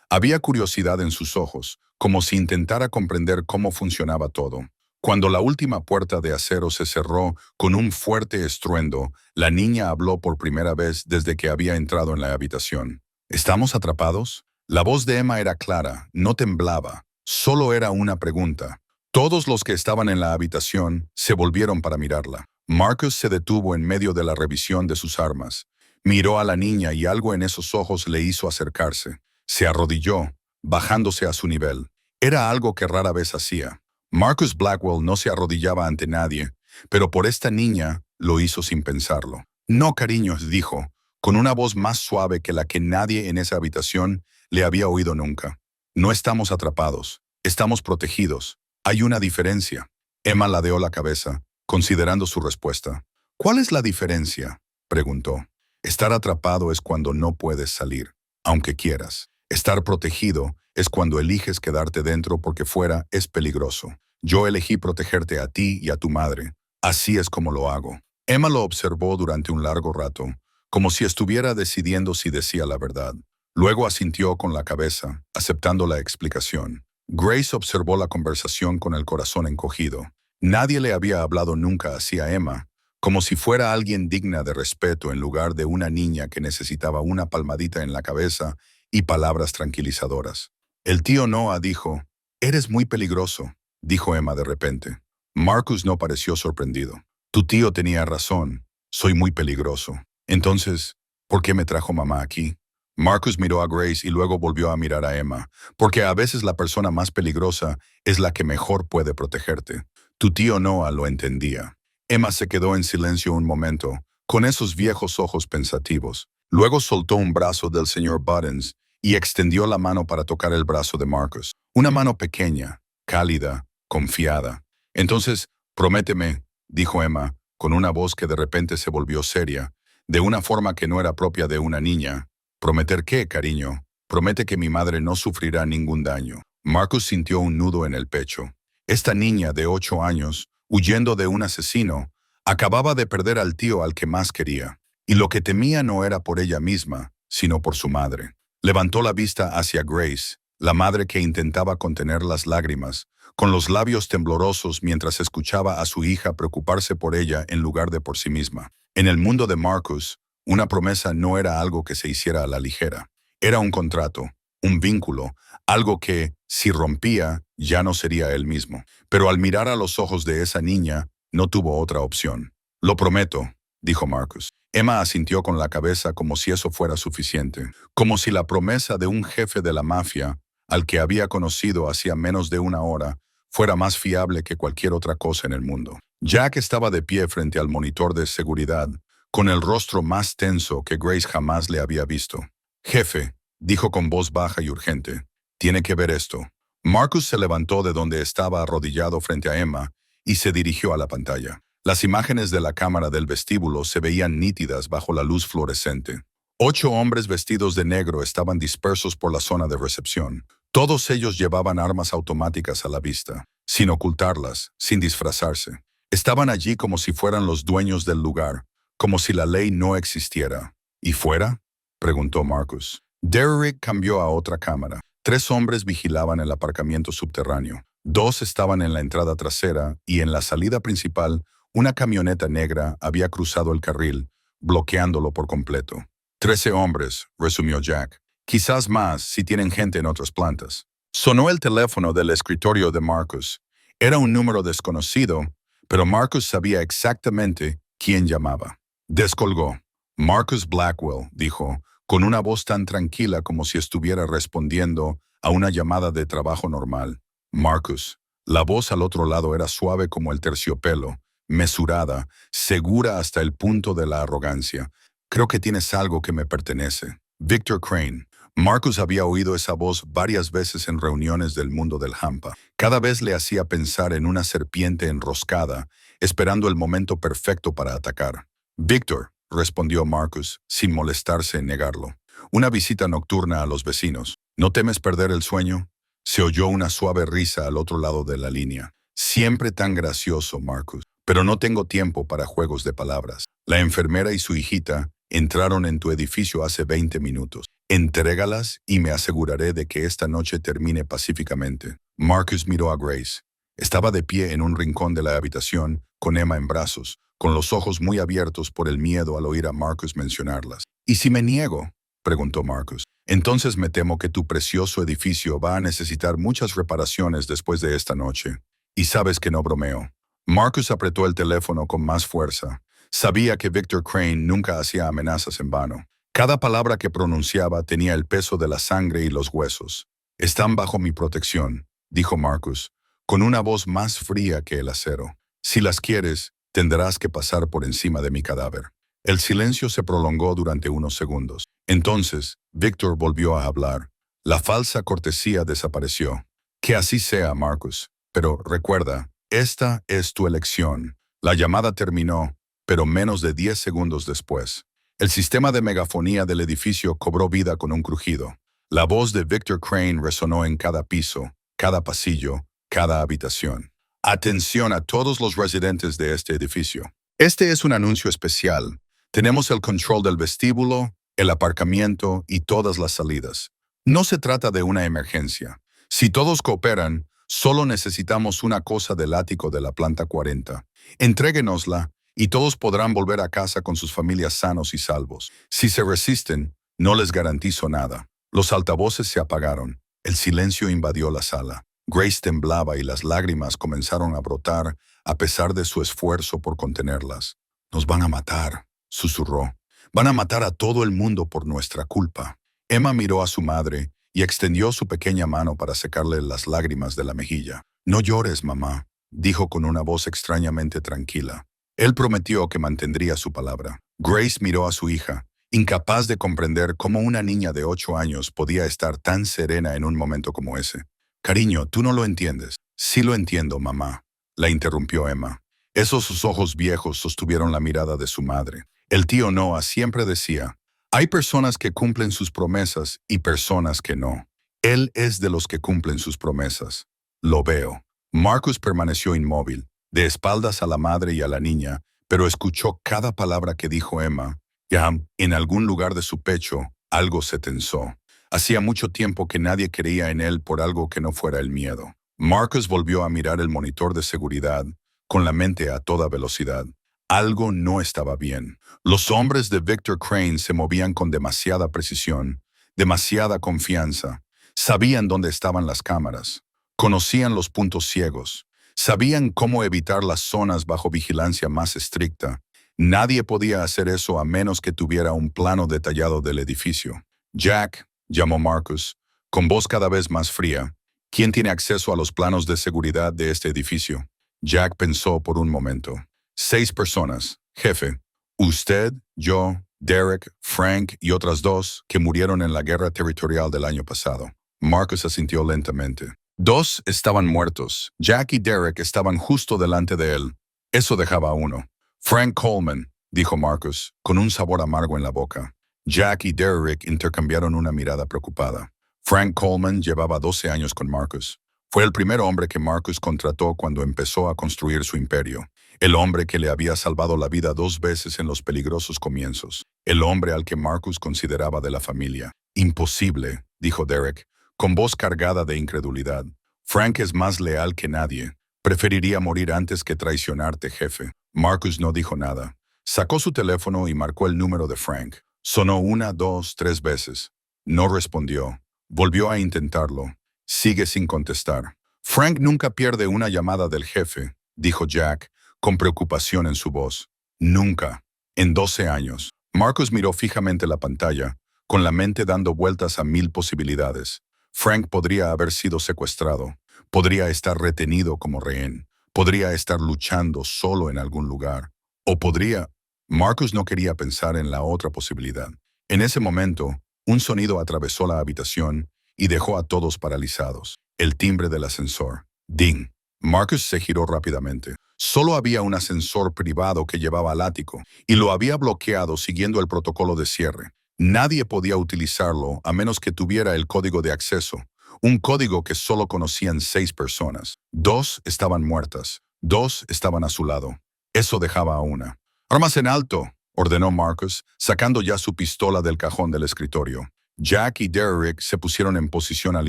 Había curiosidad en sus ojos, como si intentara comprender cómo funcionaba todo. Cuando la última puerta de acero se cerró con un fuerte estruendo, la niña habló por primera vez desde que había entrado en la habitación. ¿Estamos atrapados? La voz de Emma era clara, no temblaba, solo era una pregunta. Todos los que estaban en la habitación se volvieron para mirarla. Marcus se detuvo en medio de la revisión de sus armas. Miró a la niña y algo en esos ojos le hizo acercarse. Se arrodilló, bajándose a su nivel. Era algo que rara vez hacía. Marcus Blackwell no se arrodillaba ante nadie, pero por esta niña lo hizo sin pensarlo. No, cariño, dijo, con una voz más suave que la que nadie en esa habitación le había oído nunca. No estamos atrapados, estamos protegidos. Hay una diferencia. Emma ladeó la cabeza, considerando su respuesta. ¿Cuál es la diferencia?, preguntó. Estar atrapado es cuando no puedes salir, aunque quieras. Estar protegido es cuando eliges quedarte dentro porque fuera es peligroso. Yo elegí protegerte a ti y a tu madre. Así es como lo hago. Emma lo observó durante un largo rato, como si estuviera decidiendo si decía la verdad. Luego asintió con la cabeza, aceptando la explicación. Grace observó la conversación con el corazón encogido. Nadie le había hablado nunca así a Emma, como si fuera alguien digna de respeto en lugar de una niña que necesitaba una palmadita en la cabeza y palabras tranquilizadoras. El tío Noah dijo, «Eres muy peligroso», dijo Emma de repente. Marcus no pareció sorprendido. «Tu tío tenía razón, soy muy peligroso. Entonces, ¿por qué me trajo mamá aquí?» Marcus miró a Grace y luego volvió a mirar a Emma, porque a veces la persona más peligrosa es la que mejor puede protegerte. Tu tío Noah lo entendía. Emma se quedó en silencio un momento, con esos viejos ojos pensativos. Luego soltó un brazo del señor Buttons y extendió la mano para tocar el brazo de Marcus. Una mano pequeña, cálida, confiada. «Entonces, prométeme», dijo Emma, con una voz que de repente se volvió seria, de una forma que no era propia de una niña. «¿Prometer qué, cariño?» «Promete que mi madre no sufrirá ningún daño». Marcus sintió un nudo en el pecho. Esta niña de 8 años, huyendo de un asesino, acababa de perder al tío al que más quería. Y lo que temía no era por ella misma, sino por su madre. Levantó la vista hacia Grace, la madre que intentaba contener las lágrimas, con los labios temblorosos mientras escuchaba a su hija preocuparse por ella en lugar de por sí misma. En el mundo de Marcus, una promesa no era algo que se hiciera a la ligera. Era un contrato, un vínculo, algo que, si rompía, ya no sería él mismo. Pero al mirar a los ojos de esa niña, no tuvo otra opción. «Lo prometo», dijo Marcus. Emma asintió con la cabeza como si eso fuera suficiente, como si la promesa de un jefe de la mafia, al que había conocido hacía menos de una hora, fuera más fiable que cualquier otra cosa en el mundo. Jack estaba de pie frente al monitor de seguridad, con el rostro más tenso que Grace jamás le había visto. «Jefe», dijo con voz baja y urgente, «tiene que ver esto». Marcus se levantó de donde estaba arrodillado frente a Emma y se dirigió a la pantalla. Las imágenes de la cámara del vestíbulo se veían nítidas bajo la luz fluorescente. 8 hombres vestidos de negro estaban dispersos por la zona de recepción. Todos ellos llevaban armas automáticas a la vista, sin ocultarlas, sin disfrazarse. Estaban allí como si fueran los dueños del lugar, como si la ley no existiera. ¿Y fuera?, preguntó Marcus. Derrick cambió a otra cámara. 3 hombres vigilaban el aparcamiento subterráneo. 2 estaban en la entrada trasera y en la salida principal, una camioneta negra había cruzado el carril, bloqueándolo por completo. 13 hombres, resumió Jack. Quizás más si tienen gente en otras plantas. Sonó el teléfono del escritorio de Marcus. Era un número desconocido, pero Marcus sabía exactamente quién llamaba. Descolgó. «Marcus Blackwell», dijo, con una voz tan tranquila como si estuviera respondiendo a una llamada de trabajo normal. «Marcus». La voz al otro lado era suave como el terciopelo, mesurada, segura hasta el punto de la arrogancia. «Creo que tienes algo que me pertenece». Victor Crane. Marcus había oído esa voz varias veces en reuniones del mundo del hampa. Cada vez le hacía pensar en una serpiente enroscada, esperando el momento perfecto para atacar. «Victor», respondió Marcus, sin molestarse en negarlo. «Una visita nocturna a los vecinos. ¿No temes perder el sueño?» Se oyó una suave risa al otro lado de la línea. «Siempre tan gracioso, Marcus. Pero no tengo tiempo para juegos de palabras. La enfermera y su hijita entraron en tu edificio hace 20 minutos. Entrégalas y me aseguraré de que esta noche termine pacíficamente». Marcus miró a Grace. Estaba de pie en un rincón de la habitación, con Emma en brazos, con los ojos muy abiertos por el miedo al oír a Marcus mencionarlas. «¿Y si me niego?», preguntó Marcus. «Entonces me temo que tu precioso edificio va a necesitar muchas reparaciones después de esta noche. Y sabes que no bromeo». Marcus apretó el teléfono con más fuerza. Sabía que Victor Crane nunca hacía amenazas en vano. Cada palabra que pronunciaba tenía el peso de la sangre y los huesos. «Están bajo mi protección», dijo Marcus, con una voz más fría que el acero. «Si las quieres, tendrás que pasar por encima de mi cadáver». El silencio se prolongó durante unos segundos. Entonces, Victor volvió a hablar. La falsa cortesía desapareció. Que así sea, Marcus. Pero recuerda, esta es tu elección. La llamada terminó, pero menos de 10 segundos después. El sistema de megafonía del edificio cobró vida con un crujido. La voz de Victor Crane resonó en cada piso, cada pasillo, cada habitación. Atención a todos los residentes de este edificio. Este es un anuncio especial. Tenemos el control del vestíbulo, el aparcamiento y todas las salidas. No se trata de una emergencia. Si todos cooperan, solo necesitamos una cosa del ático de la planta 40. Entréguenosla y todos podrán volver a casa con sus familias sanos y salvos. Si se resisten, no les garantizo nada. Los altavoces se apagaron. El silencio invadió la sala. Grace temblaba y las lágrimas comenzaron a brotar a pesar de su esfuerzo por contenerlas. «Nos van a matar», susurró. «Van a matar a todo el mundo por nuestra culpa». Emma miró a su madre y extendió su pequeña mano para secarle las lágrimas de la mejilla. «No llores, mamá», dijo con una voz extrañamente tranquila. Él prometió que mantendría su palabra. Grace miró a su hija, incapaz de comprender cómo una niña de 8 años podía estar tan serena en un momento como ese. «Cariño, tú no lo entiendes». «Sí lo entiendo, mamá», la interrumpió Emma. Esos ojos viejos sostuvieron la mirada de su madre. El tío Noah siempre decía, hay personas que cumplen sus promesas y personas que no. Él es de los que cumplen sus promesas. Lo veo. Marcus permaneció inmóvil, de espaldas a la madre y a la niña, pero escuchó cada palabra que dijo Emma. Ya, en algún lugar de su pecho, algo se tensó. Hacía mucho tiempo que nadie creía en él por algo que no fuera el miedo. Marcus volvió a mirar el monitor de seguridad, con la mente a toda velocidad. Algo no estaba bien. Los hombres de Victor Crane se movían con demasiada precisión, demasiada confianza. Sabían dónde estaban las cámaras. Conocían los puntos ciegos. Sabían cómo evitar las zonas bajo vigilancia más estricta. Nadie podía hacer eso a menos que tuviera un plano detallado del edificio. «Jack», llamó Marcus, con voz cada vez más fría. «¿Quién tiene acceso a los planos de seguridad de este edificio?» Jack pensó por un momento. 6 personas, jefe. Usted, yo, Derek, Frank y otras 2 que murieron en la guerra territorial del año pasado. Marcus asintió lentamente. 2 estaban muertos. Jack y Derek estaban justo delante de él. Eso dejaba a 1. «Frank Coleman», dijo Marcus, con un sabor amargo en la boca. Jack y Derek intercambiaron una mirada preocupada. Frank Coleman llevaba 12 años con Marcus. Fue el primer hombre que Marcus contrató cuando empezó a construir su imperio. El hombre que le había salvado la vida 2 veces en los peligrosos comienzos. El hombre al que Marcus consideraba de la familia. «Imposible», dijo Derek, con voz cargada de incredulidad. «Frank es más leal que nadie. Preferiría morir antes que traicionarte, jefe». Marcus no dijo nada. Sacó su teléfono y marcó el número de Frank. Sonó 1, 2, 3 veces. No respondió. Volvió a intentarlo. Sigue sin contestar. «Frank nunca pierde una llamada del jefe», dijo Jack, con preocupación en su voz. «Nunca. En 12 años». Marcus miró fijamente la pantalla, con la mente dando vueltas a 1000 posibilidades. Frank podría haber sido secuestrado. Podría estar retenido como rehén. Podría estar luchando solo en algún lugar. O podría... Marcus no quería pensar en la otra posibilidad. En ese momento, un sonido atravesó la habitación y dejó a todos paralizados. El timbre del ascensor. Ding. Marcus se giró rápidamente. Solo había un ascensor privado que llevaba al ático, y lo había bloqueado siguiendo el protocolo de cierre. Nadie podía utilizarlo a menos que tuviera el código de acceso, un código que solo conocían 6 personas. 2 estaban muertas, 2 estaban a su lado. Eso dejaba a 1. «Armas en alto», ordenó Marcus, sacando ya su pistola del cajón del escritorio. Jack y Derek se pusieron en posición al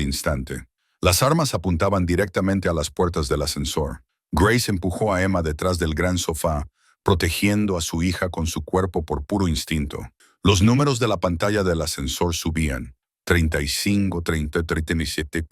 instante. Las armas apuntaban directamente a las puertas del ascensor. Grace empujó a Emma detrás del gran sofá, protegiendo a su hija con su cuerpo por puro instinto. Los números de la pantalla del ascensor subían. 35, 30, 37...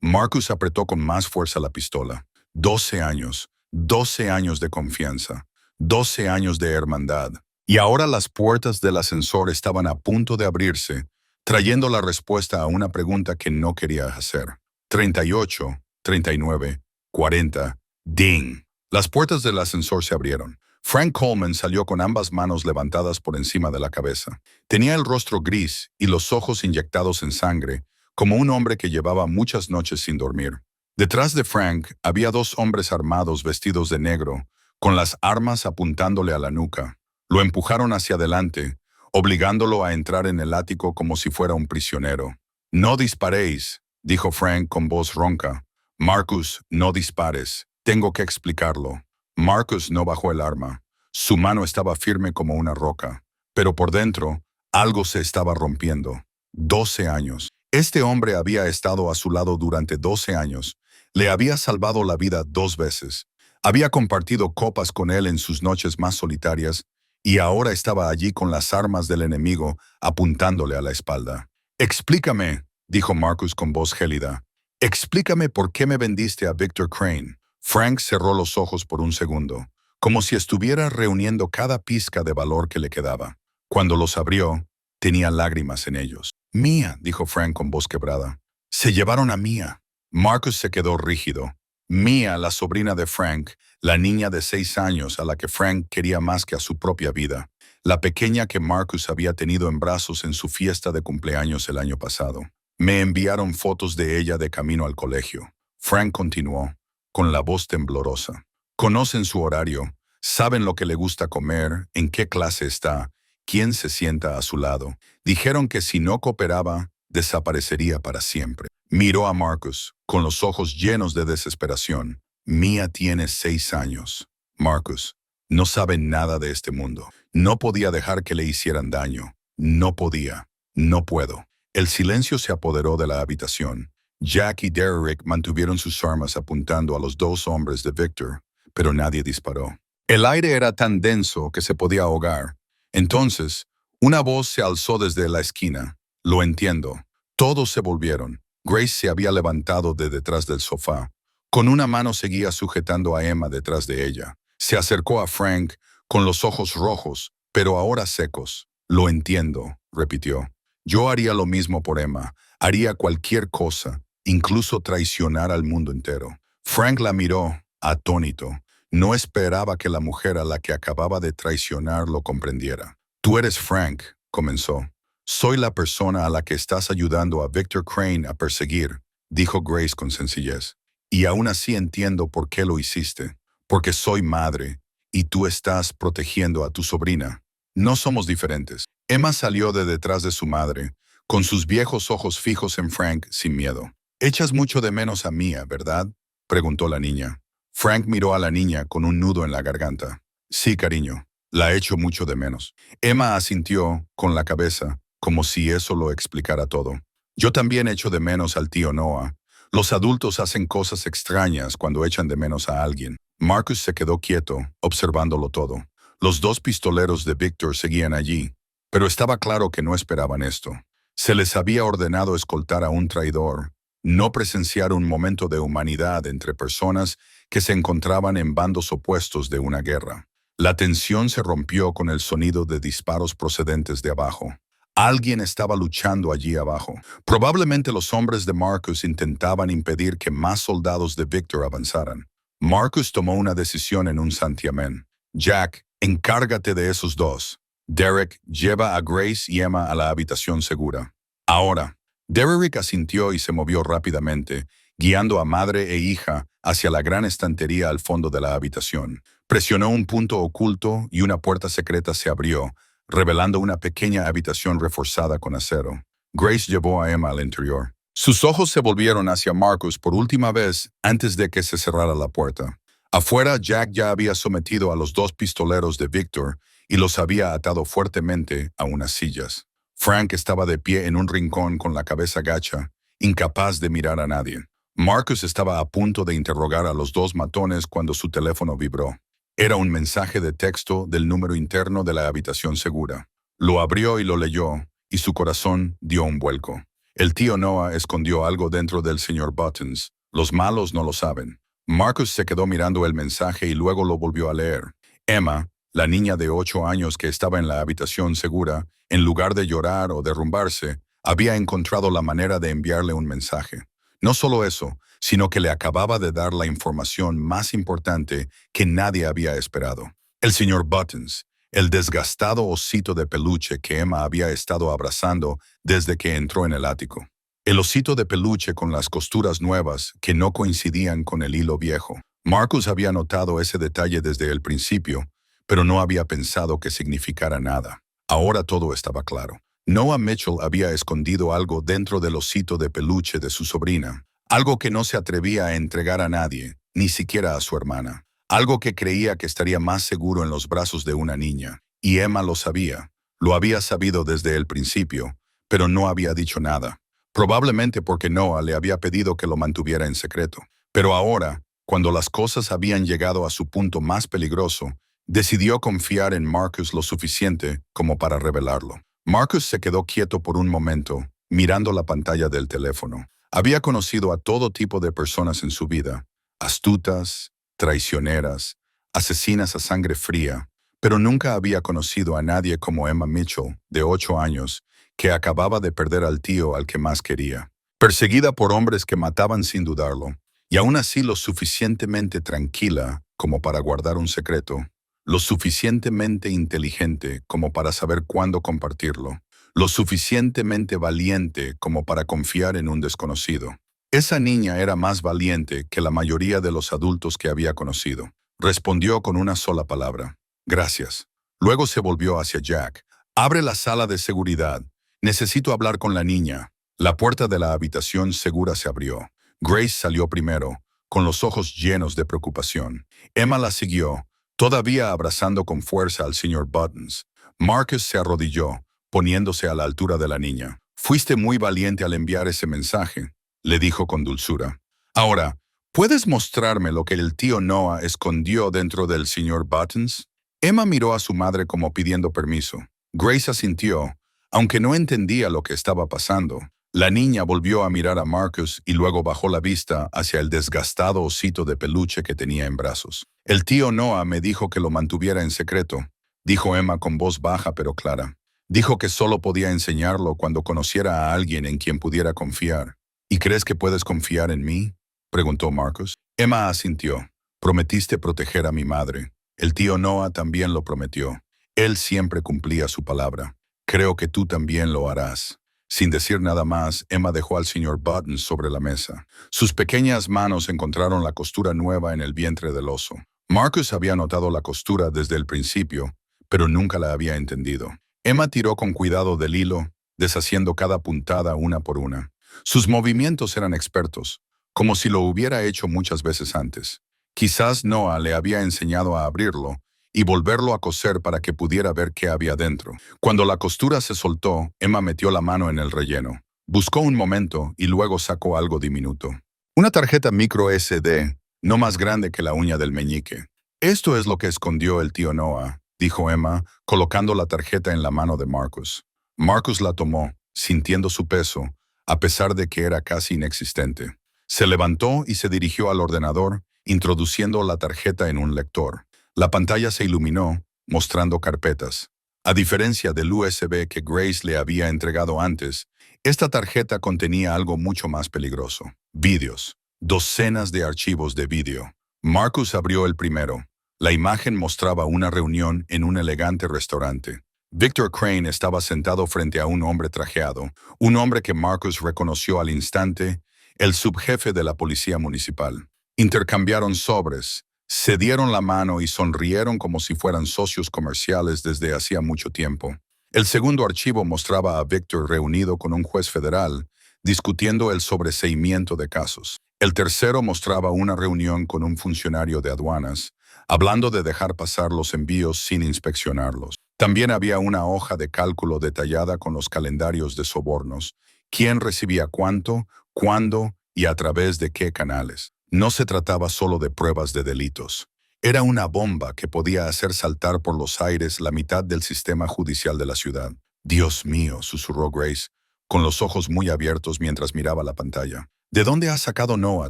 Marcus apretó con más fuerza la pistola. 12 años. 12 años de confianza. 12 años de hermandad. Y ahora las puertas del ascensor estaban a punto de abrirse, trayendo la respuesta a una pregunta que no quería hacer. 38, 39, 40, ¡ding! Las puertas del ascensor se abrieron. Frank Coleman salió con ambas manos levantadas por encima de la cabeza. Tenía el rostro gris y los ojos inyectados en sangre, como un hombre que llevaba muchas noches sin dormir. Detrás de Frank había dos hombres armados vestidos de negro, con las armas apuntándole a la nuca. Lo empujaron hacia adelante, obligándolo a entrar en el ático como si fuera un prisionero. «No disparéis», dijo Frank con voz ronca. «Marcus, no dispares. Tengo que explicarlo». Marcus no bajó el arma. Su mano estaba firme como una roca. Pero por dentro, algo se estaba rompiendo. 12 años. Este hombre había estado a su lado durante 12 años. Le había salvado la vida 2 veces. Había compartido copas con él en sus noches más solitarias y ahora estaba allí con las armas del enemigo apuntándole a la espalda. «Explícame», dijo Marcus con voz gélida. «Explícame por qué me vendiste a Victor Crane». Frank cerró los ojos por un segundo, como si estuviera reuniendo cada pizca de valor que le quedaba. Cuando los abrió, tenía lágrimas en ellos. «Mía», dijo Frank con voz quebrada. «Se llevaron a Mía». Marcus se quedó rígido. Mía, la sobrina de Frank, la niña de 6 años a la que Frank quería más que a su propia vida. La pequeña que Marcus había tenido en brazos en su fiesta de cumpleaños el año pasado. «Me enviaron fotos de ella de camino al colegio». Frank continuó, con la voz temblorosa. «Conocen su horario, saben lo que le gusta comer, en qué clase está, quién se sienta a su lado. Dijeron que si no cooperaba, desaparecería para siempre». Miró a Marcus, con los ojos llenos de desesperación. «Mía tiene 6 años. Marcus, no sabe nada de este mundo. No podía dejar que le hicieran daño. No podía. No puedo». El silencio se apoderó de la habitación. Jack y Derrick mantuvieron sus armas apuntando a los 2 hombres de Victor, pero nadie disparó. El aire era tan denso que se podía ahogar. Entonces, una voz se alzó desde la esquina. «Lo entiendo». Todos se volvieron. Grace se había levantado de detrás del sofá. Con una mano seguía sujetando a Emma detrás de ella. Se acercó a Frank con los ojos rojos, pero ahora secos. «Lo entiendo», repitió. «Yo haría lo mismo por Emma. Haría cualquier cosa, incluso traicionar al mundo entero». Frank la miró, atónito. No esperaba que la mujer a la que acababa de traicionar lo comprendiera. «Tú eres Frank», comenzó. «Soy la persona a la que estás ayudando a Victor Crane a perseguir», dijo Grace con sencillez. «Y aún así entiendo por qué lo hiciste. Porque soy madre, y tú estás protegiendo a tu sobrina. No somos diferentes». Emma salió de detrás de su madre, con sus viejos ojos fijos en Frank sin miedo. «Echas mucho de menos a Mía, ¿verdad?», preguntó la niña. Frank miró a la niña con un nudo en la garganta. «Sí, cariño, la echo mucho de menos». Emma asintió con la cabeza, como si eso lo explicara todo. «Yo también echo de menos al tío Noah. Los adultos hacen cosas extrañas cuando echan de menos a alguien». Marcus se quedó quieto, observándolo todo. Los 2 pistoleros de Victor seguían allí, pero estaba claro que no esperaban esto. Se les había ordenado escoltar a un traidor, no presenciar un momento de humanidad entre personas que se encontraban en bandos opuestos de una guerra. La tensión se rompió con el sonido de disparos procedentes de abajo. Alguien estaba luchando allí abajo. Probablemente los hombres de Marcus intentaban impedir que más soldados de Victor avanzaran. Marcus tomó una decisión en un santiamén. «Jack, encárgate de esos 2. Derrick, lleva a Grace y Emma a la habitación segura. Ahora». Derrick asintió y se movió rápidamente, guiando a madre e hija hacia la gran estantería al fondo de la habitación. Presionó un punto oculto y una puerta secreta se abrió, revelando una pequeña habitación reforzada con acero. Grace llevó a Emma al interior. Sus ojos se volvieron hacia Marcus por última vez antes de que se cerrara la puerta. Afuera, Jack ya había sometido a los 2 pistoleros de Victor y los había atado fuertemente a unas sillas. Frank estaba de pie en un rincón con la cabeza gacha, incapaz de mirar a nadie. Marcus estaba a punto de interrogar a los 2 matones cuando su teléfono vibró. Era un mensaje de texto del número interno de la habitación segura. Lo abrió y lo leyó, y su corazón dio un vuelco. El tío Noah escondió algo dentro del señor Buttons. Los malos no lo saben. Marcus se quedó mirando el mensaje y luego lo volvió a leer. Emma, la niña de 8 años que estaba en la habitación segura, en lugar de llorar o derrumbarse, había encontrado la manera de enviarle un mensaje. No solo eso, sino que le acababa de dar la información más importante que nadie había esperado. El señor Buttons, el desgastado osito de peluche que Emma había estado abrazando desde que entró en el ático. El osito de peluche con las costuras nuevas que no coincidían con el hilo viejo. Marcus había notado ese detalle desde el principio, pero no había pensado que significara nada. Ahora todo estaba claro. Noah Mitchell había escondido algo dentro del osito de peluche de su sobrina, algo que no se atrevía a entregar a nadie, ni siquiera a su hermana. Algo que creía que estaría más seguro en los brazos de una niña. Y Emma lo sabía. Lo había sabido desde el principio, pero no había dicho nada. Probablemente porque Noah le había pedido que lo mantuviera en secreto. Pero ahora, cuando las cosas habían llegado a su punto más peligroso, decidió confiar en Marcus lo suficiente como para revelarlo. Marcus se quedó quieto por un momento, mirando la pantalla del teléfono. Había conocido a todo tipo de personas en su vida, astutas, traicioneras, asesinas a sangre fría, pero nunca había conocido a nadie como Emma Mitchell, de 8 años, que acababa de perder al tío al que más quería. Perseguida por hombres que mataban sin dudarlo, y aún así lo suficientemente tranquila como para guardar un secreto, lo suficientemente inteligente como para saber cuándo compartirlo, lo suficientemente valiente como para confiar en un desconocido. Esa niña era más valiente que la mayoría de los adultos que había conocido. Respondió con una sola palabra: gracias. Luego se volvió hacia Jack. Abre la sala de seguridad. Necesito hablar con la niña. La puerta de la habitación segura se abrió. Grace salió primero, con los ojos llenos de preocupación. Emma la siguió, todavía abrazando con fuerza al señor Buttons. Marcus se arrodilló, poniéndose a la altura de la niña. Fuiste muy valiente al enviar ese mensaje, le dijo con dulzura. Ahora, ¿puedes mostrarme lo que el tío Noah escondió dentro del señor Buttons? Emma miró a su madre como pidiendo permiso. Grace asintió, aunque no entendía lo que estaba pasando. La niña volvió a mirar a Marcus y luego bajó la vista hacia el desgastado osito de peluche que tenía en brazos. El tío Noah me dijo que lo mantuviera en secreto, dijo Emma con voz baja pero clara. Dijo que solo podía enseñarlo cuando conociera a alguien en quien pudiera confiar. ¿Y crees que puedes confiar en mí?, preguntó Marcus. Emma asintió. Prometiste proteger a mi madre. El tío Noah también lo prometió. Él siempre cumplía su palabra. Creo que tú también lo harás. Sin decir nada más, Emma dejó al señor Buttons sobre la mesa. Sus pequeñas manos encontraron la costura nueva en el vientre del oso. Marcus había notado la costura desde el principio, pero nunca la había entendido. Emma tiró con cuidado del hilo, deshaciendo cada puntada una por una. Sus movimientos eran expertos, como si lo hubiera hecho muchas veces antes. Quizás Noah le había enseñado a abrirlo y volverlo a coser para que pudiera ver qué había dentro. Cuando la costura se soltó, Emma metió la mano en el relleno. Buscó un momento y luego sacó algo diminuto. Una tarjeta micro SD, no más grande que la uña del meñique. Esto es lo que escondió el tío Noah, dijo Emma, colocando la tarjeta en la mano de Marcus. Marcus la tomó, sintiendo su peso, a pesar de que era casi inexistente. Se levantó y se dirigió al ordenador, introduciendo la tarjeta en un lector. La pantalla se iluminó, mostrando carpetas. A diferencia del USB que Grace le había entregado antes, esta tarjeta contenía algo mucho más peligroso. Vídeos. Docenas de archivos de vídeo. Marcus abrió el primero. La imagen mostraba una reunión en un elegante restaurante. Victor Crane estaba sentado frente a un hombre trajeado, un hombre que Marcus reconoció al instante, el subjefe de la policía municipal. Intercambiaron sobres, se dieron la mano y sonrieron como si fueran socios comerciales desde hacía mucho tiempo. El segundo archivo mostraba a Victor reunido con un juez federal, discutiendo el sobreseimiento de casos. El tercero mostraba una reunión con un funcionario de aduanas, hablando de dejar pasar los envíos sin inspeccionarlos. También había una hoja de cálculo detallada con los calendarios de sobornos, quién recibía cuánto, cuándo y a través de qué canales. No se trataba solo de pruebas de delitos. Era una bomba que podía hacer saltar por los aires la mitad del sistema judicial de la ciudad. Dios mío, susurró Grace, con los ojos muy abiertos mientras miraba la pantalla. ¿De dónde ha sacado Noah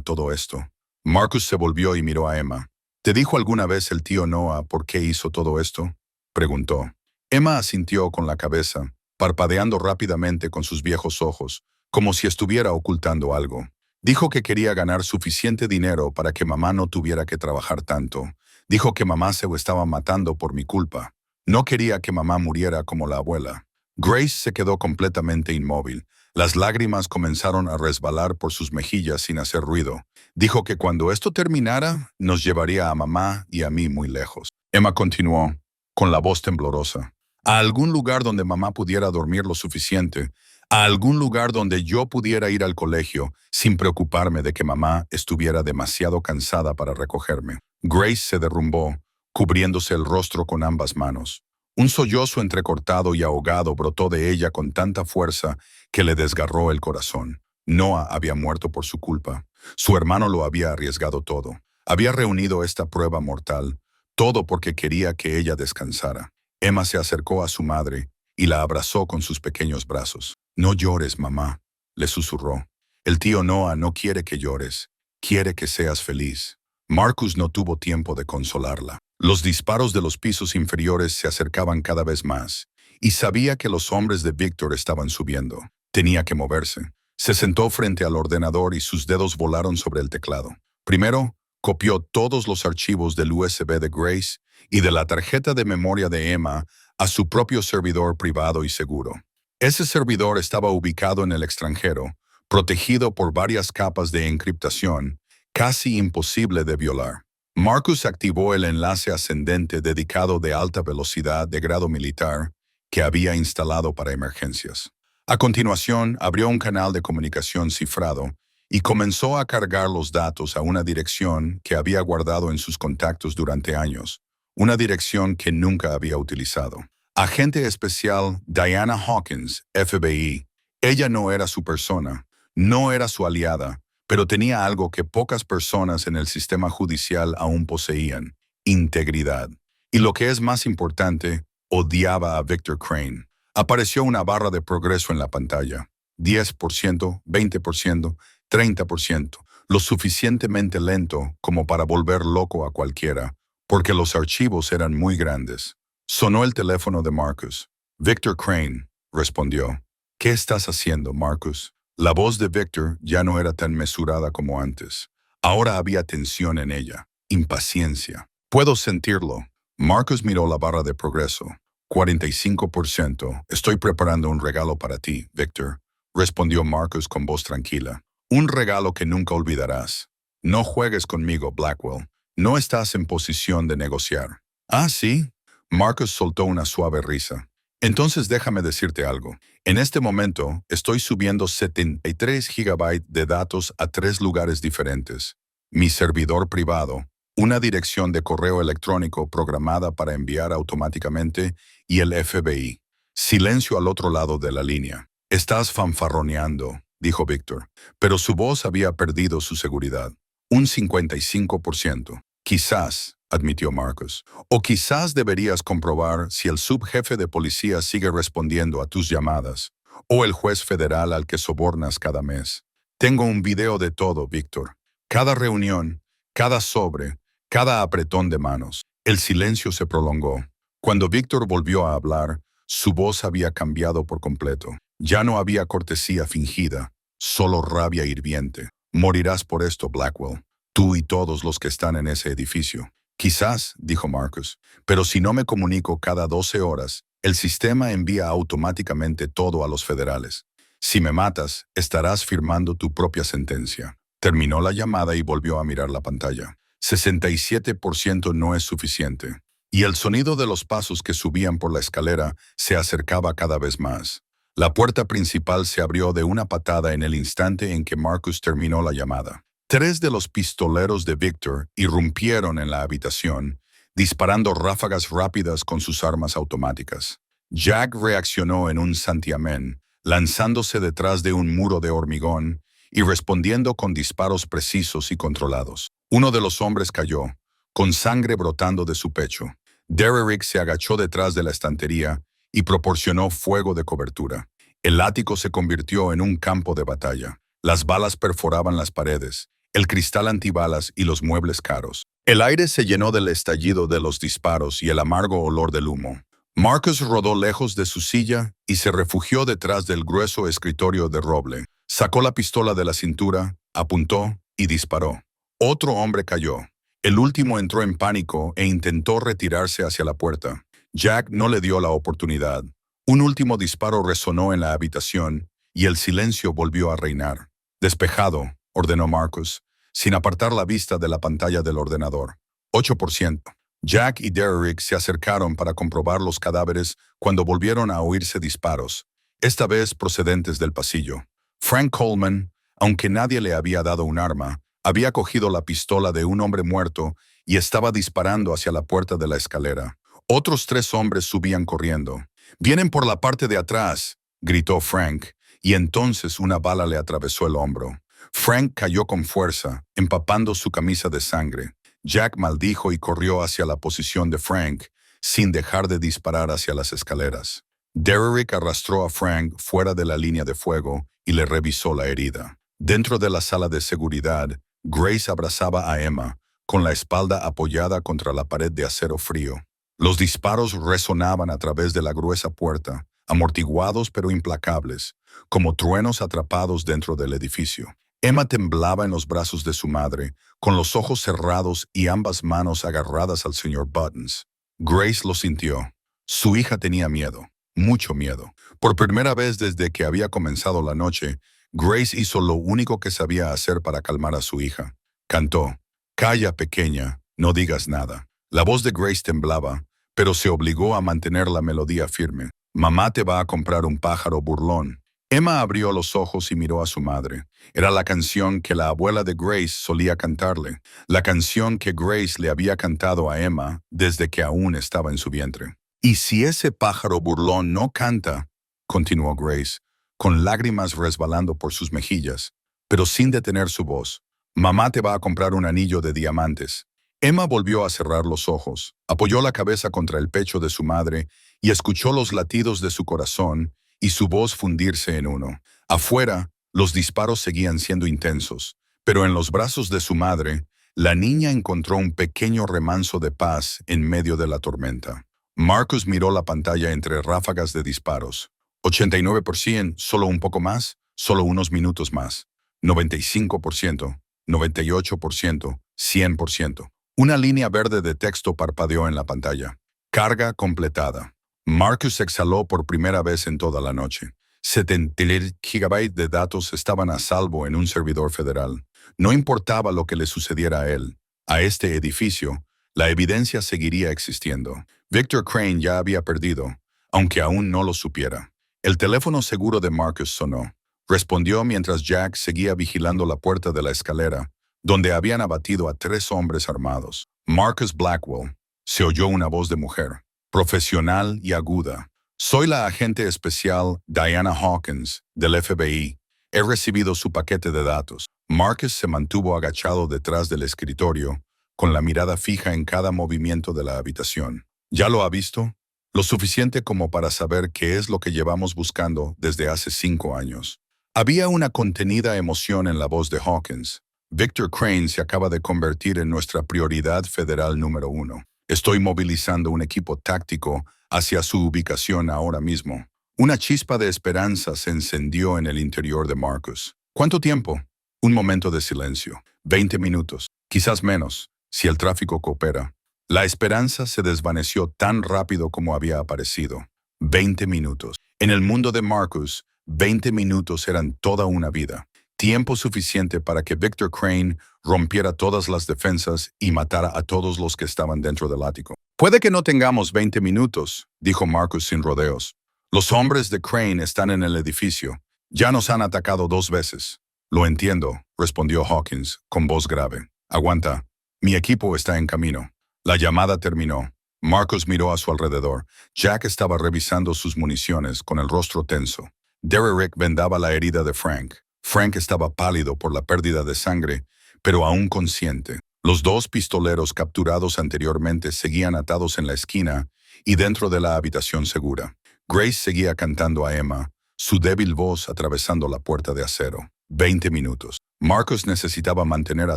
todo esto? Marcus se volvió y miró a Emma. ¿Te dijo alguna vez el tío Noah por qué hizo todo esto?, preguntó. Emma asintió con la cabeza, parpadeando rápidamente con sus viejos ojos, como si estuviera ocultando algo. Dijo que quería ganar suficiente dinero para que mamá no tuviera que trabajar tanto. Dijo que mamá se estaba matando por mi culpa. No quería que mamá muriera como la abuela. Grace se quedó completamente inmóvil. Las lágrimas comenzaron a resbalar por sus mejillas sin hacer ruido. Dijo que cuando esto terminara, nos llevaría a mamá y a mí muy lejos. Emma continuó, con la voz temblorosa, a algún lugar donde mamá pudiera dormir lo suficiente, a algún lugar donde yo pudiera ir al colegio sin preocuparme de que mamá estuviera demasiado cansada para recogerme. Grace se derrumbó, cubriéndose el rostro con ambas manos. Un sollozo entrecortado y ahogado brotó de ella con tanta fuerza que le desgarró el corazón. Noah había muerto por su culpa. Su hermano lo había arriesgado todo. Había reunido esta prueba mortal, todo porque quería que ella descansara. Emma se acercó a su madre y la abrazó con sus pequeños brazos. «No llores, mamá», le susurró. «El tío Noah no quiere que llores. Quiere que seas feliz». Marcus no tuvo tiempo de consolarla. Los disparos de los pisos inferiores se acercaban cada vez más, y sabía que los hombres de Victor estaban subiendo. Tenía que moverse. Se sentó frente al ordenador y sus dedos volaron sobre el teclado. Primero, copió todos los archivos del USB de Grace y de la tarjeta de memoria de Emma a su propio servidor privado y seguro. Ese servidor estaba ubicado en el extranjero, protegido por varias capas de encriptación, casi imposible de violar. Marcus activó el enlace ascendente dedicado de alta velocidad de grado militar que había instalado para emergencias. A continuación, abrió un canal de comunicación cifrado y comenzó a cargar los datos a una dirección que había guardado en sus contactos durante años, una dirección que nunca había utilizado. Agente especial Diana Hawkins, FBI. Ella no era su persona, no era su aliada, pero tenía algo que pocas personas en el sistema judicial aún poseían: integridad. Y lo que es más importante, odiaba a Victor Crane. Apareció una barra de progreso en la pantalla. 10%, 20%, 30%, lo suficientemente lento como para volver loco a cualquiera, porque los archivos eran muy grandes. Sonó el teléfono de Marcus. «Victor Crane», respondió. «¿Qué estás haciendo, Marcus?» La voz de Victor ya no era tan mesurada como antes. Ahora había tensión en ella, impaciencia. «Puedo sentirlo». Marcus miró la barra de progreso. 45%. «Estoy preparando un regalo para ti, Victor», respondió Marcus con voz tranquila. «Un regalo que nunca olvidarás. No juegues conmigo, Blackwell. No estás en posición de negociar». «Ah, sí». Marcus soltó una suave risa. «Entonces déjame decirte algo. En este momento estoy subiendo 73 GB de datos a 3 lugares diferentes. Mi servidor privado, una dirección de correo electrónico programada para enviar automáticamente y el FBI. Silencio al otro lado de la línea. «Estás fanfarroneando», dijo Victor, pero su voz había perdido su seguridad. «Un 55%. Quizás», admitió Marcus. «O quizás deberías comprobar si el subjefe de policía sigue respondiendo a tus llamadas, o el juez federal al que sobornas cada mes. Tengo un video de todo, Víctor. Cada reunión, cada sobre, cada apretón de manos». El silencio se prolongó. Cuando Víctor volvió a hablar, su voz había cambiado por completo. Ya no había cortesía fingida, solo rabia hirviente. «Morirás por esto, Blackwell. Tú y todos los que están en ese edificio». «Quizás», dijo Marcus, «pero si no me comunico cada 12 horas, el sistema envía automáticamente todo a los federales. Si me matas, estarás firmando tu propia sentencia». Terminó la llamada y volvió a mirar la pantalla. 67% no es suficiente. Y el sonido de los pasos que subían por la escalera se acercaba cada vez más. La puerta principal se abrió de una patada en el instante en que Marcus terminó la llamada. 3 de los pistoleros de Victor irrumpieron en la habitación, disparando ráfagas rápidas con sus armas automáticas. Jack reaccionó en un santiamén, lanzándose detrás de un muro de hormigón y respondiendo con disparos precisos y controlados. Uno de los hombres cayó, con sangre brotando de su pecho. Derrick se agachó detrás de la estantería y proporcionó fuego de cobertura. El ático se convirtió en un campo de batalla. Las balas perforaban las paredes, el cristal antibalas y los muebles caros. El aire se llenó del estallido de los disparos y el amargo olor del humo. Marcus rodó lejos de su silla y se refugió detrás del grueso escritorio de roble. Sacó la pistola de la cintura, apuntó y disparó. Otro hombre cayó. El último entró en pánico e intentó retirarse hacia la puerta. Jack no le dio la oportunidad. Un último disparo resonó en la habitación y el silencio volvió a reinar. Despejado, ordenó Marcus, sin apartar la vista de la pantalla del ordenador. 8%. Jack y Derrick se acercaron para comprobar los cadáveres cuando volvieron a oírse disparos, esta vez procedentes del pasillo. Frank Coleman, aunque nadie le había dado un arma, había cogido la pistola de un hombre muerto y estaba disparando hacia la puerta de la escalera. Otros 3 hombres subían corriendo. «¡Vienen por la parte de atrás!», gritó Frank, y entonces una bala le atravesó el hombro. Frank cayó con fuerza, empapando su camisa de sangre. Jack maldijo y corrió hacia la posición de Frank, sin dejar de disparar hacia las escaleras. Derrick arrastró a Frank fuera de la línea de fuego y le revisó la herida. Dentro de la sala de seguridad, Grace abrazaba a Emma, con la espalda apoyada contra la pared de acero frío. Los disparos resonaban a través de la gruesa puerta, amortiguados pero implacables, como truenos atrapados dentro del edificio. Emma temblaba en los brazos de su madre, con los ojos cerrados y ambas manos agarradas al señor Buttons. Grace lo sintió. Su hija tenía miedo, mucho miedo. Por primera vez desde que había comenzado la noche, Grace hizo lo único que sabía hacer para calmar a su hija. Cantó: «Calla, pequeña, no digas nada». La voz de Grace temblaba, pero se obligó a mantener la melodía firme. «Mamá te va a comprar un pájaro burlón». Emma abrió los ojos y miró a su madre. Era la canción que la abuela de Grace solía cantarle, la canción que Grace le había cantado a Emma desde que aún estaba en su vientre. «Y si ese pájaro burlón no canta», continuó Grace, con lágrimas resbalando por sus mejillas, pero sin detener su voz, «mamá te va a comprar un anillo de diamantes». Emma volvió a cerrar los ojos, apoyó la cabeza contra el pecho de su madre y escuchó los latidos de su corazón y su voz fundirse en uno. Afuera, los disparos seguían siendo intensos, pero en los brazos de su madre, la niña encontró un pequeño remanso de paz en medio de la tormenta. Marcus miró la pantalla entre ráfagas de disparos. 89%, solo un poco más, solo unos minutos más. 95%, 98%, 100%. Una línea verde de texto parpadeó en la pantalla. Carga completada. Marcus exhaló por primera vez en toda la noche. 70 GB de datos estaban a salvo en un servidor federal. No importaba lo que le sucediera a él, a este edificio, la evidencia seguiría existiendo. Victor Crane ya había perdido, aunque aún no lo supiera. El teléfono seguro de Marcus sonó. Respondió mientras Jack seguía vigilando la puerta de la escalera, donde habían abatido a 3 hombres armados. «Marcus Blackwell», se oyó una voz de mujer, profesional y aguda. «Soy la agente especial Diana Hawkins, del FBI. He recibido su paquete de datos». Marcus se mantuvo agachado detrás del escritorio, con la mirada fija en cada movimiento de la habitación. «¿Ya lo ha visto?» «Lo suficiente como para saber qué es lo que llevamos buscando desde hace 5 años». Había una contenida emoción en la voz de Hawkins. «Victor Crane se acaba de convertir en nuestra prioridad federal número 1. Estoy movilizando un equipo táctico hacia su ubicación ahora mismo». Una chispa de esperanza se encendió en el interior de Marcus. «¿Cuánto tiempo?» Un momento de silencio. 20 minutos. Quizás menos, si el tráfico coopera. La esperanza se desvaneció tan rápido como había aparecido. 20 minutos. En el mundo de Marcus, 20 minutos eran toda una vida. Tiempo suficiente para que Victor Crane rompiera todas las defensas y matara a todos los que estaban dentro del ático. «Puede que no tengamos 20 minutos», dijo Marcus sin rodeos. «Los hombres de Crane están en el edificio. Ya nos han atacado 2 veces». «Lo entiendo», respondió Hawkins, con voz grave. «Aguanta. Mi equipo está en camino». La llamada terminó. Marcus miró a su alrededor. Jack estaba revisando sus municiones con el rostro tenso. Derrick vendaba la herida de Frank. Frank estaba pálido por la pérdida de sangre, pero aún consciente. Los 2 pistoleros capturados anteriormente seguían atados en la esquina y dentro de la habitación segura. Grace seguía cantando a Emma, su débil voz atravesando la puerta de acero. 20 minutos. Marcus necesitaba mantener a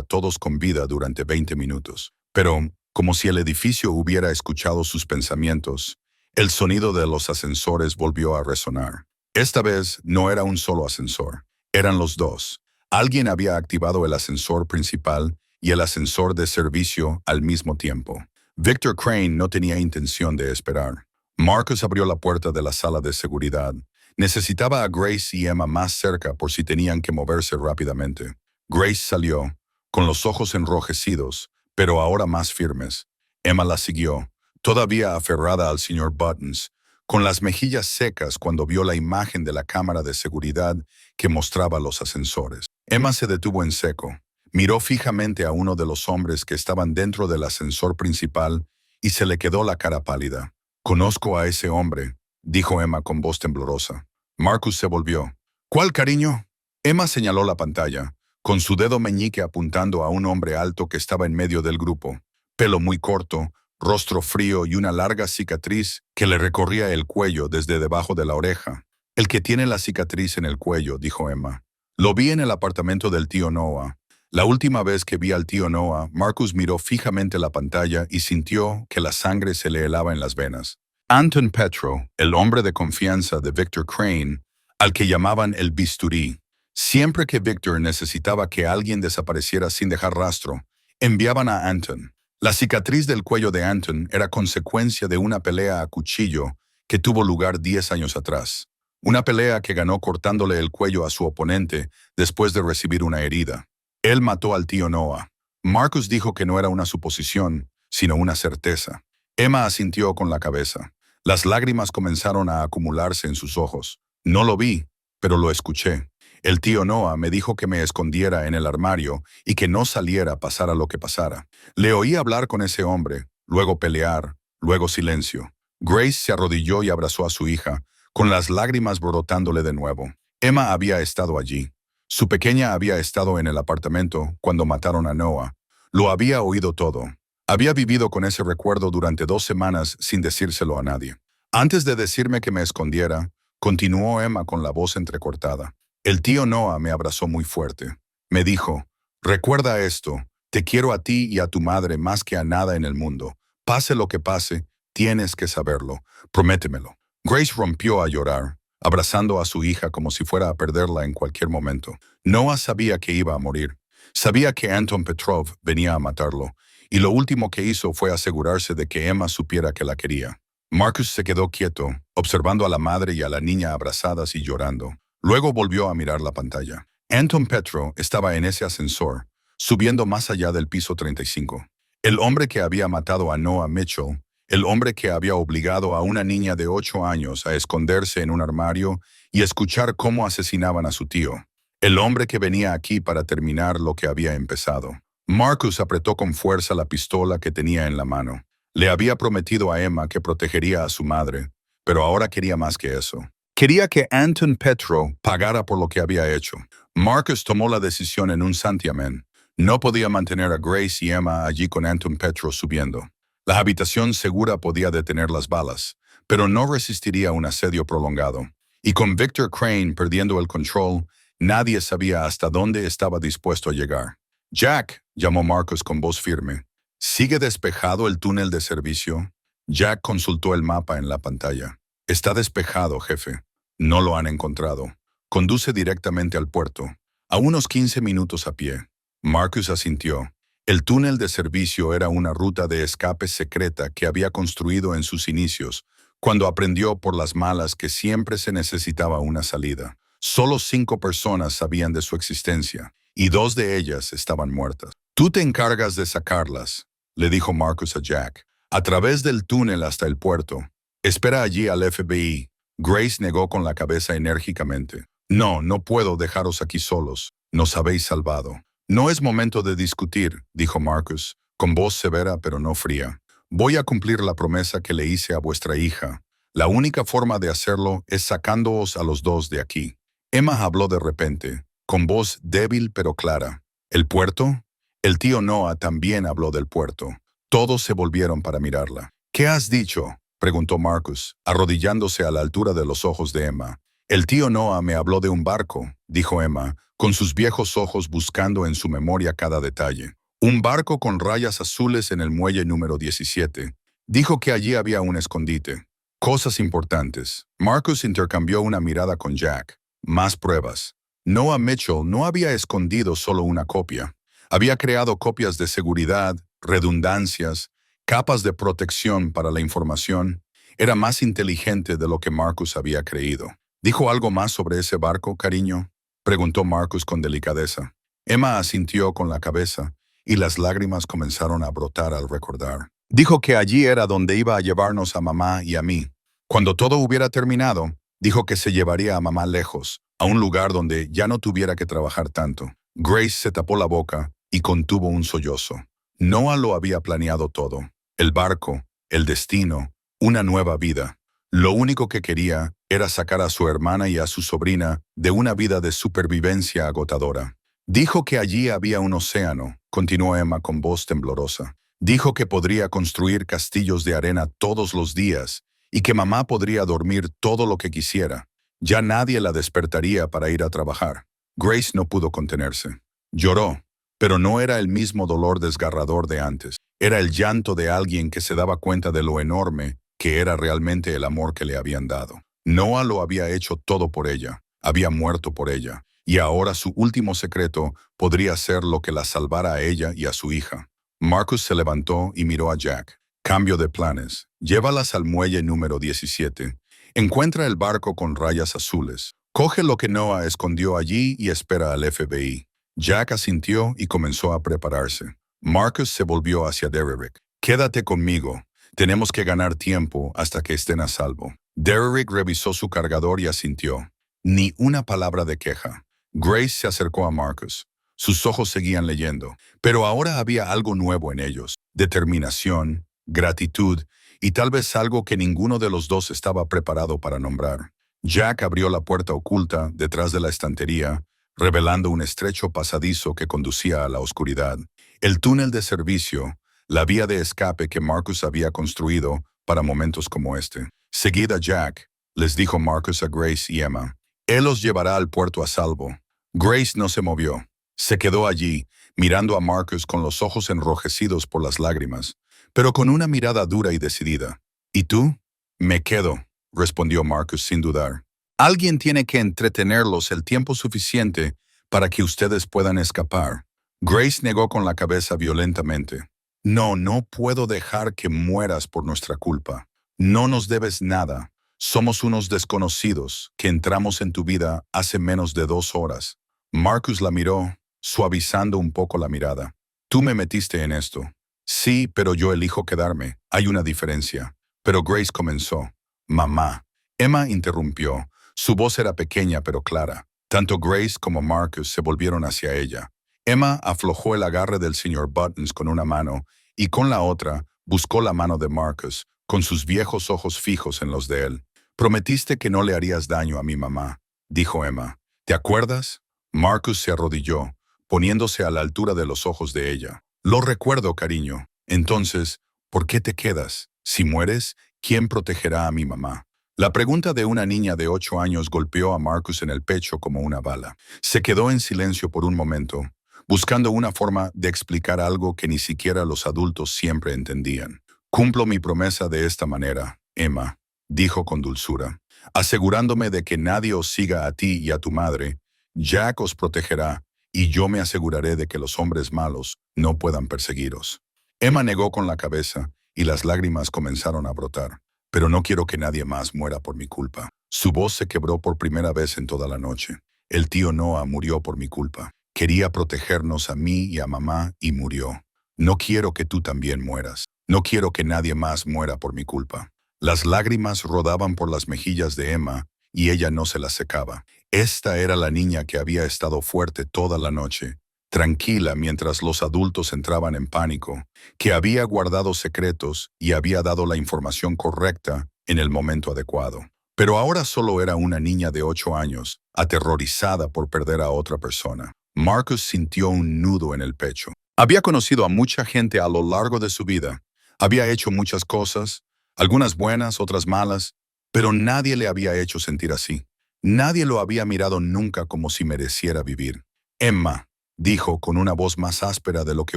todos con vida durante 20 minutos. Pero, como si el edificio hubiera escuchado sus pensamientos, el sonido de los ascensores volvió a resonar. Esta vez no era un solo ascensor. Eran los 2. Alguien había activado el ascensor principal y el ascensor de servicio al mismo tiempo. Victor Crane no tenía intención de esperar. Marcus abrió la puerta de la sala de seguridad. Necesitaba a Grace y Emma más cerca por si tenían que moverse rápidamente. Grace salió, con los ojos enrojecidos, pero ahora más firmes. Emma la siguió, todavía aferrada al señor Buttons, con las mejillas secas cuando vio la imagen de la cámara de seguridad que mostraba los ascensores. Emma se detuvo en seco, miró fijamente a uno de los hombres que estaban dentro del ascensor principal y se le quedó la cara pálida. «Conozco a ese hombre», dijo Emma con voz temblorosa. Marcus se volvió. «¿Cuál, cariño?» Emma señaló la pantalla, con su dedo meñique apuntando a un hombre alto que estaba en medio del grupo. Pelo muy corto, rostro frío y una larga cicatriz que le recorría el cuello desde debajo de la oreja. «El que tiene la cicatriz en el cuello», dijo Emma. «Lo vi en el apartamento del tío Noah». La última vez que vi al tío Noah, Marcus miró fijamente la pantalla y sintió que la sangre se le helaba en las venas. Anton Petro, el hombre de confianza de Victor Crane, al que llamaban el bisturí. Siempre que Victor necesitaba que alguien desapareciera sin dejar rastro, enviaban a Anton. La cicatriz del cuello de Anton era consecuencia de una pelea a cuchillo que tuvo lugar 10 años atrás. Una pelea que ganó cortándole el cuello a su oponente después de recibir una herida. Él mató al tío Noah. Marcus dijo que no era una suposición, sino una certeza. Emma asintió con la cabeza. Las lágrimas comenzaron a acumularse en sus ojos. No lo vi, pero lo escuché. El tío Noah me dijo que me escondiera en el armario y que no saliera pasara lo que pasara. Le oí hablar con ese hombre, luego pelear, luego silencio. Grace se arrodilló y abrazó a su hija, con las lágrimas brotándole de nuevo. Emma había estado allí. Su pequeña había estado en el apartamento cuando mataron a Noah. Lo había oído todo. Había vivido con ese recuerdo durante 2 semanas sin decírselo a nadie. Antes de decirme que me escondiera, continuó Emma con la voz entrecortada. El tío Noah me abrazó muy fuerte. Me dijo, «Recuerda esto, te quiero a ti y a tu madre más que a nada en el mundo. Pase lo que pase, tienes que saberlo. Prométemelo». Grace rompió a llorar, abrazando a su hija como si fuera a perderla en cualquier momento. Noah sabía que iba a morir. Sabía que Anton Petrov venía a matarlo, y lo último que hizo fue asegurarse de que Emma supiera que la quería. Marcus se quedó quieto, observando a la madre y a la niña abrazadas y llorando. Luego volvió a mirar la pantalla. Anton Petro estaba en ese ascensor, subiendo más allá del piso 35. El hombre que había matado a Noah Mitchell, el hombre que había obligado a una niña de 8 años a esconderse en un armario y escuchar cómo asesinaban a su tío. El hombre que venía aquí para terminar lo que había empezado. Marcus apretó con fuerza la pistola que tenía en la mano. Le había prometido a Emma que protegería a su madre, pero ahora quería más que eso. Quería que Anton Petro pagara por lo que había hecho. Marcus tomó la decisión en un santiamén. No podía mantener a Grace y Emma allí con Anton Petro subiendo. La habitación segura podía detener las balas, pero no resistiría un asedio prolongado. Y con Victor Crane perdiendo el control, nadie sabía hasta dónde estaba dispuesto a llegar. «Jack», llamó Marcus con voz firme. «¿Sigue despejado el túnel de servicio?» Jack consultó el mapa en la pantalla. «Está despejado, jefe. No lo han encontrado. Conduce directamente al puerto. A unos 15 minutos a pie». Marcus asintió. El túnel de servicio era una ruta de escape secreta que había construido en sus inicios, cuando aprendió por las malas que siempre se necesitaba una salida. Solo 5 personas sabían de su existencia, y 2 de ellas estaban muertas. «Tú te encargas de sacarlas», le dijo Marcus a Jack, «a través del túnel hasta el puerto. Espera allí al FBI». Grace negó con la cabeza enérgicamente. «No, no puedo dejaros aquí solos. Nos habéis salvado». «No es momento de discutir», dijo Marcus, con voz severa pero no fría. «Voy a cumplir la promesa que le hice a vuestra hija. La única forma de hacerlo es sacándoos a los 2 de aquí». Emma habló de repente, con voz débil pero clara. «¿El puerto?» El tío Noah también habló del puerto. Todos se volvieron para mirarla. «¿Qué has dicho?», preguntó Marcus, arrodillándose a la altura de los ojos de Emma. «El tío Noah me habló de un barco», dijo Emma, con sus viejos ojos buscando en su memoria cada detalle. «Un barco con rayas azules en el muelle número 17. Dijo que allí había un escondite. Cosas importantes». Marcus intercambió una mirada con Jack. Más pruebas. Noah Mitchell no había escondido solo una copia. Había creado copias de seguridad, redundancias, capas de protección para la información. Era más inteligente de lo que Marcus había creído. ¿Dijo algo más sobre ese barco, cariño?, preguntó Marcus con delicadeza. Emma asintió con la cabeza y las lágrimas comenzaron a brotar al recordar. Dijo que allí era donde iba a llevarnos a mamá y a mí. Cuando todo hubiera terminado, dijo que se llevaría a mamá lejos, a un lugar donde ya no tuviera que trabajar tanto. Grace se tapó la boca y contuvo un sollozo. Noah lo había planeado todo. El barco, el destino, una nueva vida. Lo único que quería era sacar a su hermana y a su sobrina de una vida de supervivencia agotadora. Dijo que allí había un océano, continuó Emma con voz temblorosa. Dijo que podría construir castillos de arena todos los días y que mamá podría dormir todo lo que quisiera. Ya nadie la despertaría para ir a trabajar. Grace no pudo contenerse. Lloró, pero no era el mismo dolor desgarrador de antes. Era el llanto de alguien que se daba cuenta de lo enorme que era realmente el amor que le habían dado. Noah lo había hecho todo por ella, había muerto por ella, y ahora su último secreto podría ser lo que la salvara a ella y a su hija. Marcus se levantó y miró a Jack. Cambio de planes. Llévalas al muelle número 17. Encuentra el barco con rayas azules. Coge lo que Noah escondió allí y espera al FBI. Jack asintió y comenzó a prepararse. Marcus se volvió hacia Derrick. Quédate conmigo. Tenemos que ganar tiempo hasta que estén a salvo. Derrick revisó su cargador y asintió. Ni una palabra de queja. Grace se acercó a Marcus. Sus ojos seguían leyendo, pero ahora había algo nuevo en ellos. Determinación, gratitud y tal vez algo que ninguno de los dos estaba preparado para nombrar. Jack abrió la puerta oculta detrás de la estantería, revelando un estrecho pasadizo que conducía a la oscuridad. El túnel de servicio, la vía de escape que Marcus había construido para momentos como este. Seguid a Jack, les dijo Marcus a Grace y Emma. Él los llevará al puerto a salvo. Grace no se movió. Se quedó allí, mirando a Marcus con los ojos enrojecidos por las lágrimas, pero con una mirada dura y decidida. ¿Y tú? Me quedo, respondió Marcus sin dudar. Alguien tiene que entretenerlos el tiempo suficiente para que ustedes puedan escapar. Grace negó con la cabeza violentamente. No puedo dejar que mueras por nuestra culpa. No nos debes nada. Somos unos desconocidos que entramos en tu vida hace menos de 2 horas. Marcus la miró, suavizando un poco la mirada. Tú me metiste en esto. Sí, pero yo elijo quedarme. Hay una diferencia. Pero Grace comenzó. Mamá. Emma interrumpió. Su voz era pequeña pero clara. Tanto Grace como Marcus se volvieron hacia ella. Emma aflojó el agarre del señor Buttons con una mano y con la otra buscó la mano de Marcus, con sus viejos ojos fijos en los de él. Prometiste que no le harías daño a mi mamá, dijo Emma. ¿Te acuerdas? Marcus se arrodilló, poniéndose a la altura de los ojos de ella. Lo recuerdo, cariño. Entonces, ¿por qué te quedas? Si mueres, ¿quién protegerá a mi mamá? La pregunta de una niña de 8 años golpeó a Marcus en el pecho como una bala. Se quedó en silencio por un momento, buscando una forma de explicar algo que ni siquiera los adultos siempre entendían. Cumplo mi promesa de esta manera, Emma, dijo con dulzura, asegurándome de que nadie os siga a ti y a tu madre. Jack os protegerá, y yo me aseguraré de que los hombres malos no puedan perseguiros. Emma negó con la cabeza, y las lágrimas comenzaron a brotar. Pero no quiero que nadie más muera por mi culpa. Su voz se quebró por primera vez en toda la noche. El tío Noah murió por mi culpa. Quería protegernos a mí y a mamá y murió. No quiero que tú también mueras. No quiero que nadie más muera por mi culpa. Las lágrimas rodaban por las mejillas de Emma y ella no se las secaba. Esta era la niña que había estado fuerte toda la noche, tranquila mientras los adultos entraban en pánico, que había guardado secretos y había dado la información correcta en el momento adecuado. Pero ahora solo era una niña de 8 años, aterrorizada por perder a otra persona. Marcus sintió un nudo en el pecho. Había conocido a mucha gente a lo largo de su vida. Había hecho muchas cosas, algunas buenas, otras malas, pero nadie le había hecho sentir así. Nadie lo había mirado nunca como si mereciera vivir. Emma, dijo con una voz más áspera de lo que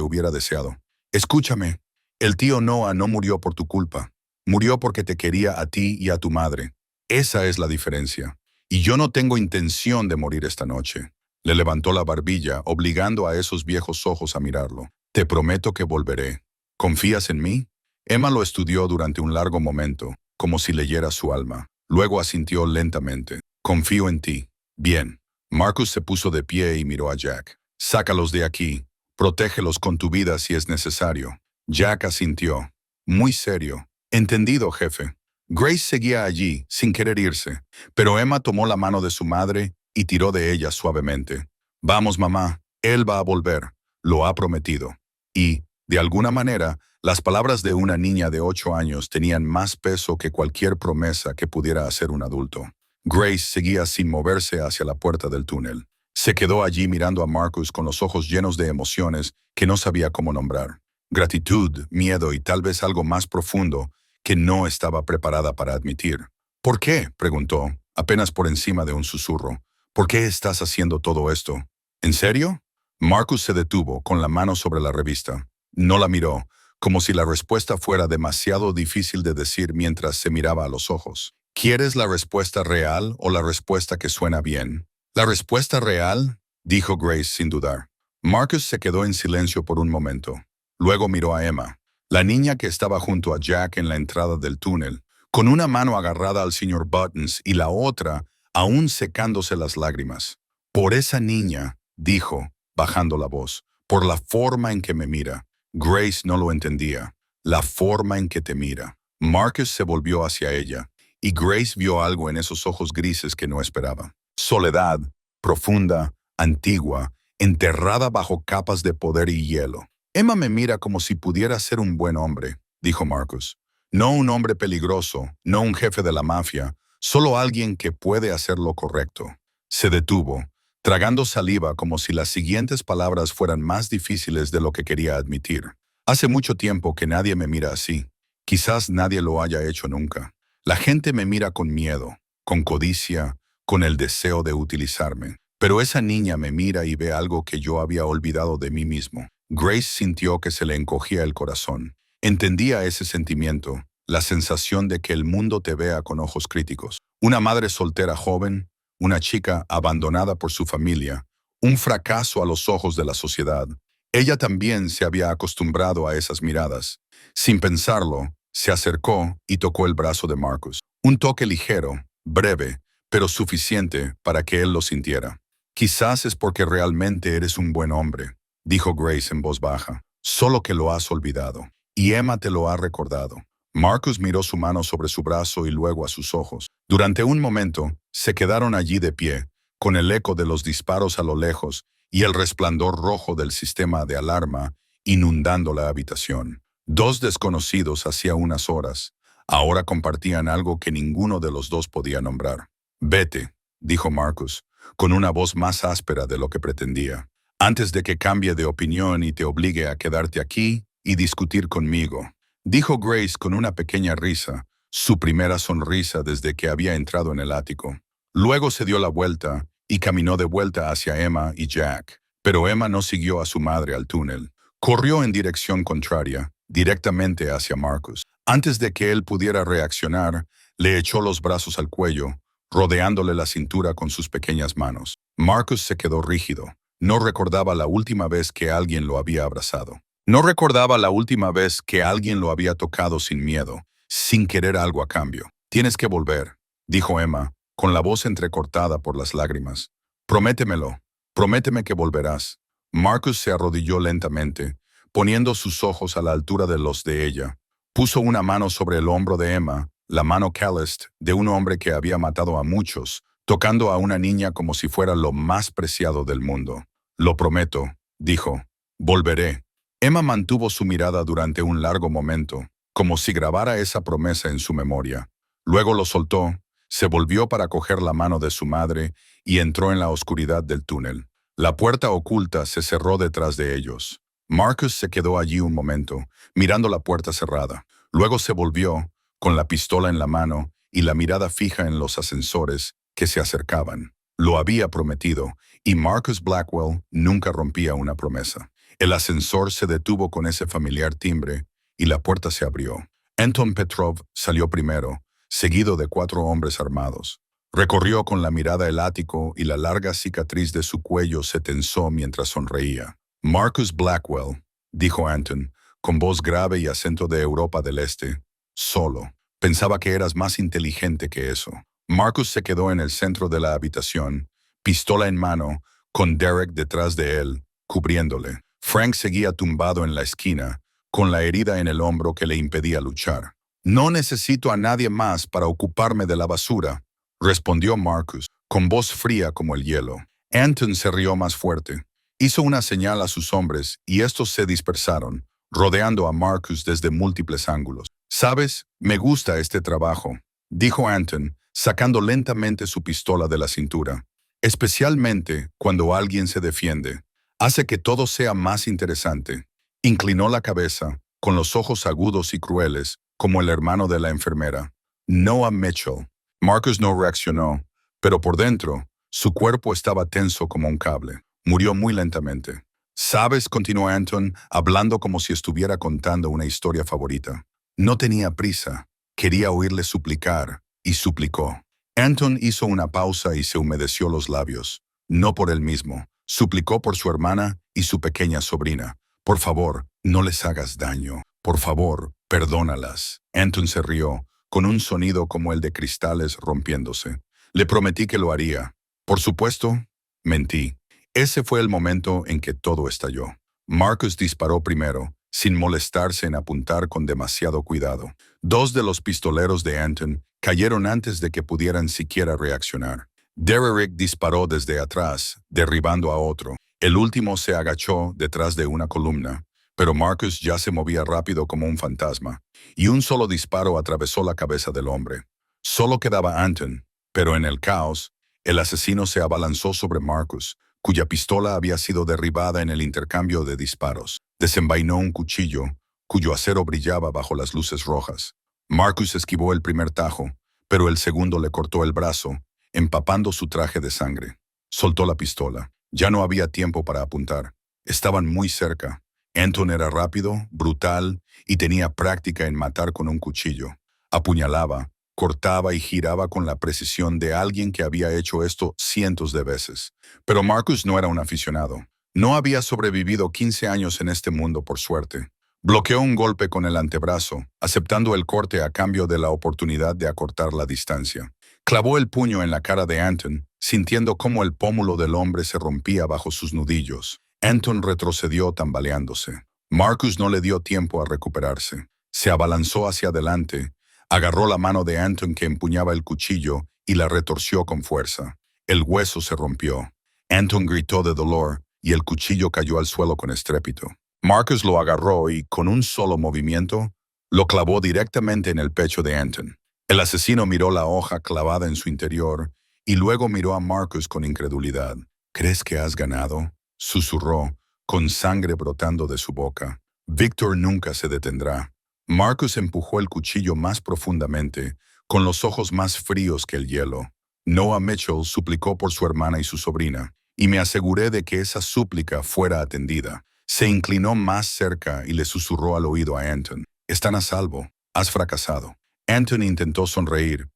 hubiera deseado. Escúchame, el tío Noah no murió por tu culpa. Murió porque te quería a ti y a tu madre. Esa es la diferencia. Y yo no tengo intención de morir esta noche. Le levantó la barbilla, obligando a esos viejos ojos a mirarlo. Te prometo que volveré. ¿Confías en mí? Emma lo estudió durante un largo momento, como si leyera su alma. Luego asintió lentamente. Confío en ti. Bien. Marcus se puso de pie y miró a Jack. Sácalos de aquí. Protégelos con tu vida si es necesario. Jack asintió. Muy serio. Entendido, jefe. Grace seguía allí, sin querer irse, pero Emma tomó la mano de su madre y tiró de ella suavemente. Vamos, mamá, él va a volver. Lo ha prometido. Y, de alguna manera, las palabras de una niña de 8 años tenían más peso que cualquier promesa que pudiera hacer un adulto. Grace seguía sin moverse hacia la puerta del túnel. Se quedó allí mirando a Marcus con los ojos llenos de emociones que no sabía cómo nombrar. Gratitud, miedo y tal vez algo más profundo que no estaba preparada para admitir. ¿Por qué?, preguntó, apenas por encima de un susurro. ¿Por qué estás haciendo todo esto? ¿En serio? Marcus se detuvo, con la mano sobre la revista. No la miró, como si la respuesta fuera demasiado difícil de decir mientras se miraba a los ojos. ¿Quieres la respuesta real o la respuesta que suena bien? ¿La respuesta real?, dijo Grace sin dudar. Marcus se quedó en silencio por un momento. Luego miró a Emma, la niña que estaba junto a Jack en la entrada del túnel, con una mano agarrada al señor Buttons y la otra aún secándose las lágrimas. Por esa niña, dijo, bajando la voz, por la forma en que me mira. Grace no lo entendía. La forma en que te mira. Marcus se volvió hacia ella, y Grace vio algo en esos ojos grises que no esperaba. Soledad, profunda, antigua, enterrada bajo capas de poder y hielo. Emma me mira como si pudiera ser un buen hombre, dijo Marcus. No un hombre peligroso, no un jefe de la mafia, solo alguien que puede hacer lo correcto. Se detuvo, tragando saliva como si las siguientes palabras fueran más difíciles de lo que quería admitir. Hace mucho tiempo que nadie me mira así. Quizás nadie lo haya hecho nunca. La gente me mira con miedo, con codicia, con el deseo de utilizarme. Pero esa niña me mira y ve algo que yo había olvidado de mí mismo. Grace sintió que se le encogía el corazón. Entendía ese sentimiento, la sensación de que el mundo te vea con ojos críticos. Una madre soltera joven, una chica abandonada por su familia, un fracaso a los ojos de la sociedad. Ella también se había acostumbrado a esas miradas. Sin pensarlo, se acercó y tocó el brazo de Marcus. Un toque ligero, breve, pero suficiente para que él lo sintiera. Quizás es porque realmente eres un buen hombre, dijo Grace en voz baja, solo que lo has olvidado, y Emma te lo ha recordado. Marcus miró su mano sobre su brazo y luego a sus ojos. Durante un momento, se quedaron allí de pie, con el eco de los disparos a lo lejos y el resplandor rojo del sistema de alarma inundando la habitación. Dos desconocidos hacía unas horas. Ahora compartían algo que ninguno de los dos podía nombrar. Vete, dijo Marcus, con una voz más áspera de lo que pretendía, antes de que cambie de opinión y te obligue a quedarte aquí y discutir conmigo, dijo Grace con una pequeña risa, su primera sonrisa desde que había entrado en el ático. Luego se dio la vuelta y caminó de vuelta hacia Emma y Jack, pero Emma no siguió a su madre al túnel. Corrió en dirección contraria, directamente hacia Marcus. Antes de que él pudiera reaccionar, le echó los brazos al cuello, rodeándole la cintura con sus pequeñas manos. Marcus se quedó rígido. No recordaba la última vez que alguien lo había abrazado. No recordaba la última vez que alguien lo había tocado sin miedo, sin querer algo a cambio. Tienes que volver, dijo Emma, con la voz entrecortada por las lágrimas. Prométemelo. Prométeme que volverás. Marcus se arrodilló lentamente, poniendo sus ojos a la altura de los de ella. Puso una mano sobre el hombro de Emma, la mano calloused de un hombre que había matado a muchos, tocando a una niña como si fuera lo más preciado del mundo. Lo prometo, dijo. Volveré. Emma mantuvo su mirada durante un largo momento, como si grabara esa promesa en su memoria. Luego lo soltó, se volvió para coger la mano de su madre y entró en la oscuridad del túnel. La puerta oculta se cerró detrás de ellos. Marcus se quedó allí un momento, mirando la puerta cerrada. Luego se volvió, con la pistola en la mano y la mirada fija en los ascensores que se acercaban. Lo había prometido, y Marcus Blackwell nunca rompía una promesa. El ascensor se detuvo con ese familiar timbre y la puerta se abrió. Anton Petrov salió primero, seguido de 4 hombres armados. Recorrió con la mirada el ático y la larga cicatriz de su cuello se tensó mientras sonreía. Marcus Blackwell, dijo Anton, con voz grave y acento de Europa del Este. Solo. Pensaba que eras más inteligente que eso. Marcus se quedó en el centro de la habitación, pistola en mano, con Derek detrás de él, cubriéndole. Frank seguía tumbado en la esquina, con la herida en el hombro que le impedía luchar. No necesito a nadie más para ocuparme de la basura, respondió Marcus, con voz fría como el hielo. Anton se rió más fuerte. Hizo una señal a sus hombres y estos se dispersaron, rodeando a Marcus desde múltiples ángulos. «Sabes, me gusta este trabajo», dijo Anton, sacando lentamente su pistola de la cintura. «Especialmente cuando alguien se defiende. Hace que todo sea más interesante». Inclinó la cabeza, con los ojos agudos y crueles, como el hermano de la enfermera. Noah Mitchell. Marcus no reaccionó, pero por dentro, su cuerpo estaba tenso como un cable. Murió muy lentamente. «¿Sabes?», continuó Anton, hablando como si estuviera contando una historia favorita. No tenía prisa. Quería oírle suplicar, y suplicó. Anton hizo una pausa y se humedeció los labios. No por él mismo. Suplicó por su hermana y su pequeña sobrina. «Por favor, no les hagas daño. Por favor, perdónalas». Anton se rió, con un sonido como el de cristales rompiéndose. «Le prometí que lo haría. Por supuesto, mentí». Ese fue el momento en que todo estalló. Marcus disparó primero, sin molestarse en apuntar con demasiado cuidado. Dos de los pistoleros de Anton cayeron antes de que pudieran siquiera reaccionar. Derek disparó desde atrás, derribando a otro. El último se agachó detrás de una columna, pero Marcus ya se movía rápido como un fantasma, y un solo disparo atravesó la cabeza del hombre. Solo quedaba Anton, pero en el caos, el asesino se abalanzó sobre Marcus, cuya pistola había sido derribada en el intercambio de disparos. Desenvainó un cuchillo, cuyo acero brillaba bajo las luces rojas. Marcus esquivó el primer tajo, pero el segundo le cortó el brazo, empapando su traje de sangre. Soltó la pistola. Ya no había tiempo para apuntar. Estaban muy cerca. Anton era rápido, brutal y tenía práctica en matar con un cuchillo. Apuñalaba, cortaba y giraba con la precisión de alguien que había hecho esto cientos de veces. Pero Marcus no era un aficionado. No había sobrevivido 15 años en este mundo por suerte. Bloqueó un golpe con el antebrazo, aceptando el corte a cambio de la oportunidad de acortar la distancia. Clavó el puño en la cara de Anton, sintiendo cómo el pómulo del hombre se rompía bajo sus nudillos. Anton retrocedió tambaleándose. Marcus no le dio tiempo a recuperarse. Se abalanzó hacia adelante, agarró la mano de Anton que empuñaba el cuchillo y la retorció con fuerza. El hueso se rompió. Anton gritó de dolor y el cuchillo cayó al suelo con estrépito. Marcus lo agarró y, con un solo movimiento, lo clavó directamente en el pecho de Anton. El asesino miró la hoja clavada en su interior y luego miró a Marcus con incredulidad. «¿Crees que has ganado?», susurró, con sangre brotando de su boca. «Victor nunca se detendrá». Marcus empujó el cuchillo más profundamente, con los ojos más fríos que el hielo. Noah Mitchell suplicó por su hermana y su sobrina, y me aseguré de que esa súplica fuera atendida. Se inclinó más cerca y le susurró al oído a Anton. «Están a salvo. Has fracasado». Anton intentó sonreír,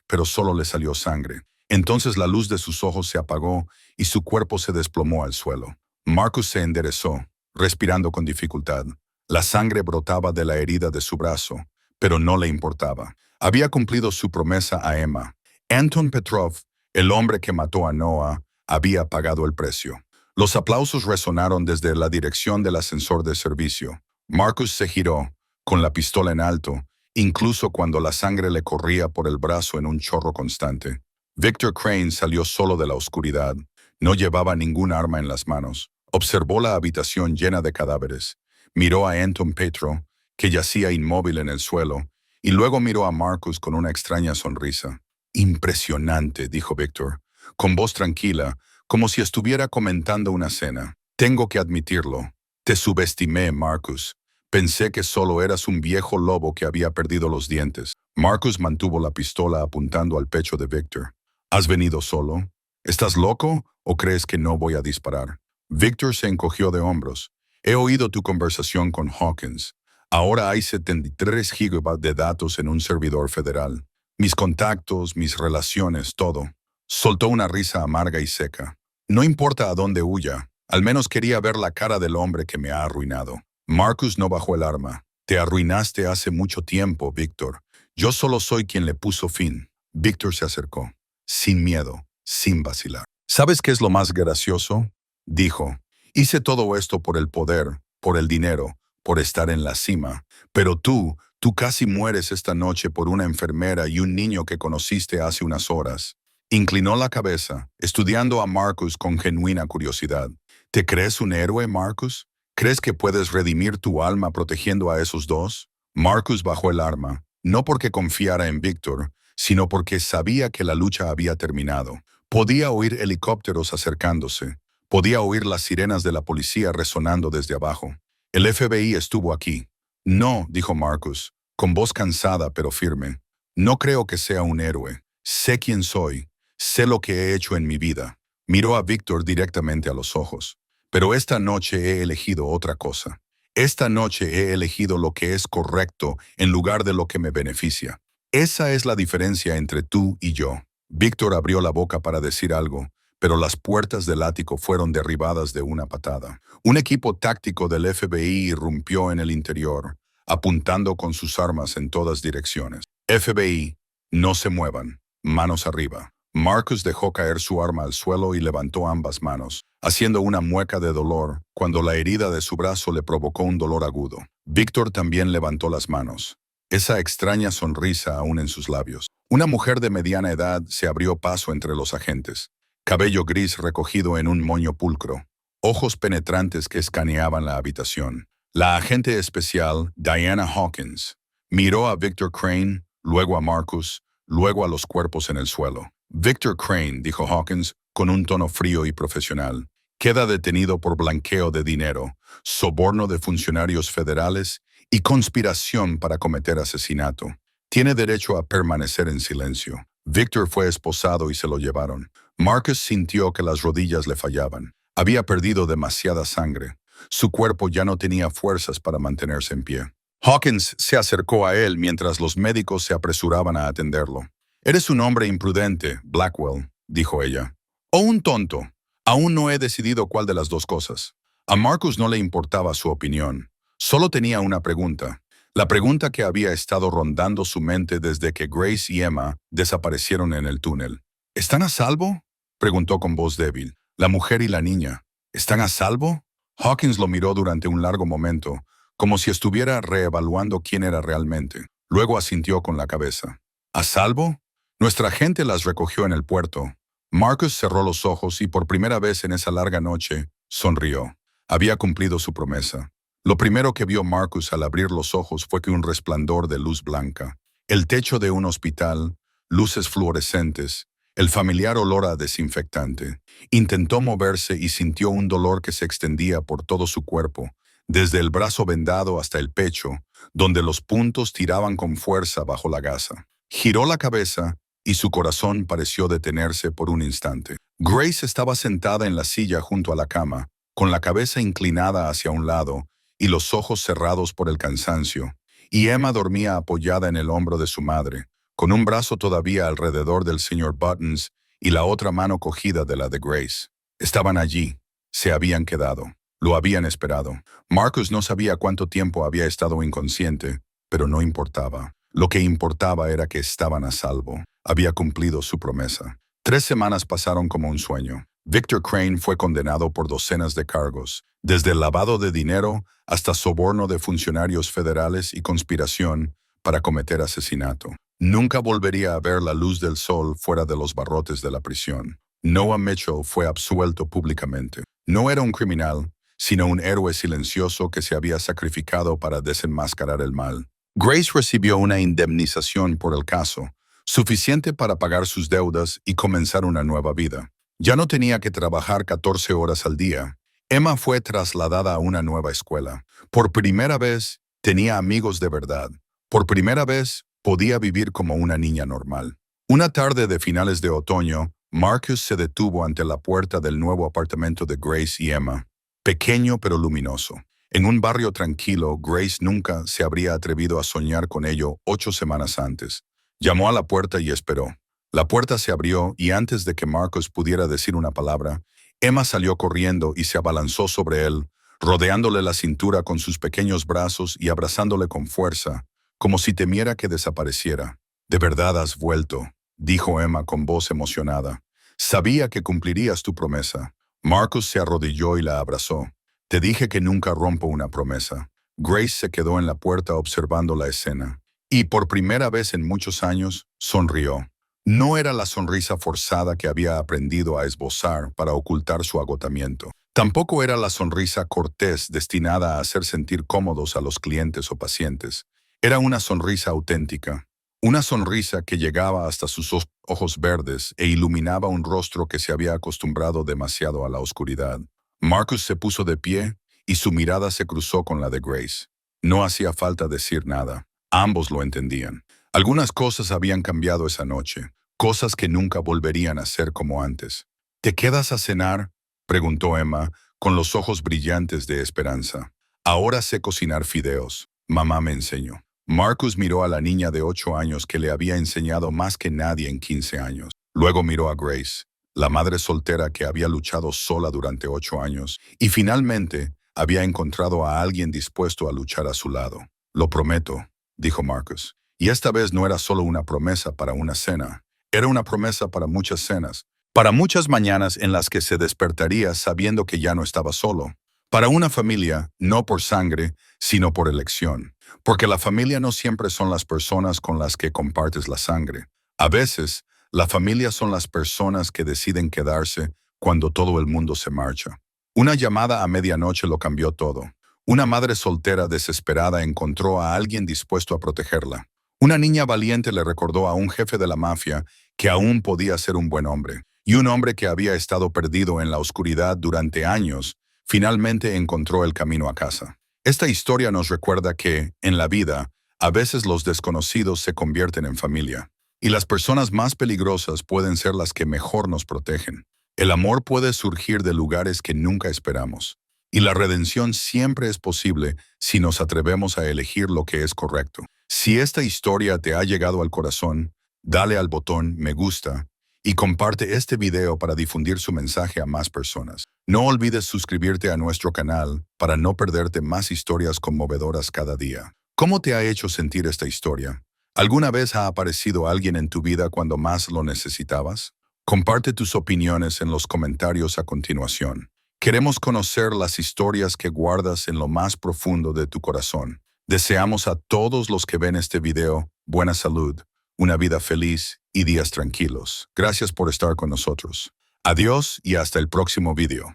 pero solo le salió sangre. Entonces la luz de sus ojos se apagó y su cuerpo se desplomó al suelo. Marcus se enderezó, respirando con dificultad. La sangre brotaba de la herida de su brazo, pero no le importaba. Había cumplido su promesa a Emma. Anton Petrov, el hombre que mató a Noah, había pagado el precio. Los aplausos resonaron desde la dirección del ascensor de servicio. Marcus se giró, con la pistola en alto, incluso cuando la sangre le corría por el brazo en un chorro constante. Victor Crane salió solo de la oscuridad. No llevaba ningún arma en las manos. Observó la habitación llena de cadáveres. Miró a Anton Petro, que yacía inmóvil en el suelo, y luego miró a Marcus con una extraña sonrisa. «Impresionante», dijo Victor, con voz tranquila, como si estuviera comentando una cena. «Tengo que admitirlo. Te subestimé, Marcus. Pensé que solo eras un viejo lobo que había perdido los dientes». Marcus mantuvo la pistola apuntando al pecho de Victor. «¿Has venido solo? ¿Estás loco o crees que no voy a disparar?» Victor se encogió de hombros. «He oído tu conversación con Hawkins. Ahora hay 73 GB de datos en un servidor federal. mis contactos, mis relaciones, todo. Soltó una risa amarga y seca. No importa a dónde huya, al menos quería ver la cara del hombre que me ha arruinado. Marcus no bajó el arma. Te arruinaste hace mucho tiempo, Víctor. Yo solo soy quien le puso fin. Víctor se acercó, sin miedo, sin vacilar. ¿Sabes qué es lo más gracioso? Dijo. Hice todo esto por el poder, por el dinero, por estar en la cima. Pero tú casi mueres esta noche por una enfermera y un niño que conociste hace unas horas. Inclinó la cabeza, estudiando a Marcus con genuina curiosidad. ¿Te crees un héroe, Marcus? ¿Crees que puedes redimir tu alma protegiendo a esos dos? Marcus bajó el arma, no porque confiara en Víctor, sino porque sabía que la lucha había terminado. Podía oír helicópteros acercándose. Podía oír las sirenas de la policía resonando desde abajo. El FBI estuvo aquí. No, dijo Marcus, con voz cansada pero firme. No creo que sea un héroe. Sé quién soy. Sé lo que he hecho en mi vida. Miró a Víctor directamente a los ojos. Pero esta noche he elegido otra cosa. Esta noche he elegido lo que es correcto en lugar de lo que me beneficia. Esa es la diferencia entre tú y yo. Víctor abrió la boca para decir algo, pero las puertas del ático fueron derribadas de una patada. Un equipo táctico del FBI irrumpió en el interior, apuntando con sus armas en todas direcciones. FBI, no se muevan. Manos arriba. Marcus dejó caer su arma al suelo y levantó ambas manos, haciendo una mueca de dolor cuando la herida de su brazo le provocó un dolor agudo. Víctor también levantó las manos, esa extraña sonrisa aún en sus labios. Una mujer de mediana edad se abrió paso entre los agentes, cabello gris recogido en un moño pulcro, ojos penetrantes que escaneaban la habitación. La agente especial, Diana Hawkins, miró a Victor Crane, luego a Marcus, luego a los cuerpos en el suelo. Victor Crane, dijo Hawkins, con un tono frío y profesional, queda detenido por blanqueo de dinero, soborno de funcionarios federales y conspiración para cometer asesinato. Tiene derecho a permanecer en silencio. Victor fue esposado y se lo llevaron. Marcus sintió que las rodillas le fallaban. Había perdido demasiada sangre. Su cuerpo ya no tenía fuerzas para mantenerse en pie. Hawkins se acercó a él mientras los médicos se apresuraban a atenderlo. Eres un hombre imprudente, Blackwell, dijo ella. O un tonto. Aún no he decidido cuál de las dos cosas. A Marcus no le importaba su opinión. Solo tenía una pregunta. La pregunta que había estado rondando su mente desde que Grace y Emma desaparecieron en el túnel. ¿Están a salvo?, preguntó con voz débil. La mujer y la niña. ¿Están a salvo? Hawkins lo miró durante un largo momento, como si estuviera reevaluando quién era realmente. Luego asintió con la cabeza. ¿A salvo? Nuestra gente las recogió en el puerto. Marcus cerró los ojos y por primera vez en esa larga noche sonrió. Había cumplido su promesa. Lo primero que vio Marcus al abrir los ojos fue que un resplandor de luz blanca, el techo de un hospital, luces fluorescentes, el familiar olor a desinfectante. Intentó moverse y sintió un dolor que se extendía por todo su cuerpo, desde el brazo vendado hasta el pecho, donde los puntos tiraban con fuerza bajo la gasa. Giró la cabeza y su corazón pareció detenerse por un instante. Grace estaba sentada en la silla junto a la cama, con la cabeza inclinada hacia un lado y los ojos cerrados por el cansancio, y Emma dormía apoyada en el hombro de su madre, con un brazo todavía alrededor del señor Buttons y la otra mano cogida de la de Grace. Estaban allí, se habían quedado, lo habían esperado. Marcus no sabía cuánto tiempo había estado inconsciente, pero no importaba. Lo que importaba era que estaban a salvo. Había cumplido su promesa. 3 semanas pasaron como un sueño. Victor Crane fue condenado por docenas de cargos, desde el lavado de dinero hasta soborno de funcionarios federales y conspiración para cometer asesinato. Nunca volvería a ver la luz del sol fuera de los barrotes de la prisión. Noah Mitchell fue absuelto públicamente. No era un criminal, sino un héroe silencioso que se había sacrificado para desenmascarar el mal. Grace recibió una indemnización por el caso, suficiente para pagar sus deudas y comenzar una nueva vida. Ya no tenía que trabajar 14 horas al día. Emma fue trasladada a una nueva escuela. Por primera vez, tenía amigos de verdad. Por primera vez, podía vivir como una niña normal. Una tarde de finales de otoño, Marcus se detuvo ante la puerta del nuevo apartamento de Grace y Emma, pequeño pero luminoso. En un barrio tranquilo, Grace nunca se habría atrevido a soñar con ello 8 semanas antes. Llamó a la puerta y esperó. La puerta se abrió y antes de que Marcus pudiera decir una palabra, Emma salió corriendo y se abalanzó sobre él, rodeándole la cintura con sus pequeños brazos y abrazándole con fuerza, como si temiera que desapareciera. «De verdad has vuelto», dijo Emma con voz emocionada. «Sabía que cumplirías tu promesa». Marcus se arrodilló y la abrazó. «Te dije que nunca rompo una promesa». Grace se quedó en la puerta observando la escena. Y por primera vez en muchos años, sonrió. No era la sonrisa forzada que había aprendido a esbozar para ocultar su agotamiento. Tampoco era la sonrisa cortés destinada a hacer sentir cómodos a los clientes o pacientes. Era una sonrisa auténtica. Una sonrisa que llegaba hasta sus ojos verdes e iluminaba un rostro que se había acostumbrado demasiado a la oscuridad. Marcus se puso de pie y su mirada se cruzó con la de Grace. No hacía falta decir nada. Ambos lo entendían. Algunas cosas habían cambiado esa noche, cosas que nunca volverían a ser como antes. «¿Te quedas a cenar?», preguntó Emma, con los ojos brillantes de esperanza. «Ahora sé cocinar fideos. Mamá me enseñó». Marcus miró a la niña de 8 años que le había enseñado más que nadie en 15 años. Luego miró a Grace, la madre soltera que había luchado sola durante 8 años, y finalmente había encontrado a alguien dispuesto a luchar a su lado. «Lo prometo», dijo Marcus. Y esta vez no era solo una promesa para una cena, era una promesa para muchas cenas, para muchas mañanas en las que se despertaría sabiendo que ya no estaba solo, para una familia, no por sangre, sino por elección, porque la familia no siempre son las personas con las que compartes la sangre. A veces, la familia son las personas que deciden quedarse cuando todo el mundo se marcha. Una llamada a medianoche lo cambió todo. Una madre soltera desesperada encontró a alguien dispuesto a protegerla. Una niña valiente le recordó a un jefe de la mafia que aún podía ser un buen hombre. Y un hombre que había estado perdido en la oscuridad durante años, finalmente encontró el camino a casa. Esta historia nos recuerda que, en la vida, a veces los desconocidos se convierten en familia. Y las personas más peligrosas pueden ser las que mejor nos protegen. El amor puede surgir de lugares que nunca esperamos. Y la redención siempre es posible si nos atrevemos a elegir lo que es correcto. Si esta historia te ha llegado al corazón, dale al botón me gusta y comparte este video para difundir su mensaje a más personas. No olvides suscribirte a nuestro canal para no perderte más historias conmovedoras cada día. ¿Cómo te ha hecho sentir esta historia? ¿Alguna vez ha aparecido alguien en tu vida cuando más lo necesitabas? Comparte tus opiniones en los comentarios a continuación. Queremos conocer las historias que guardas en lo más profundo de tu corazón. Deseamos a todos los que ven este video buena salud, una vida feliz y días tranquilos. Gracias por estar con nosotros. Adiós y hasta el próximo video.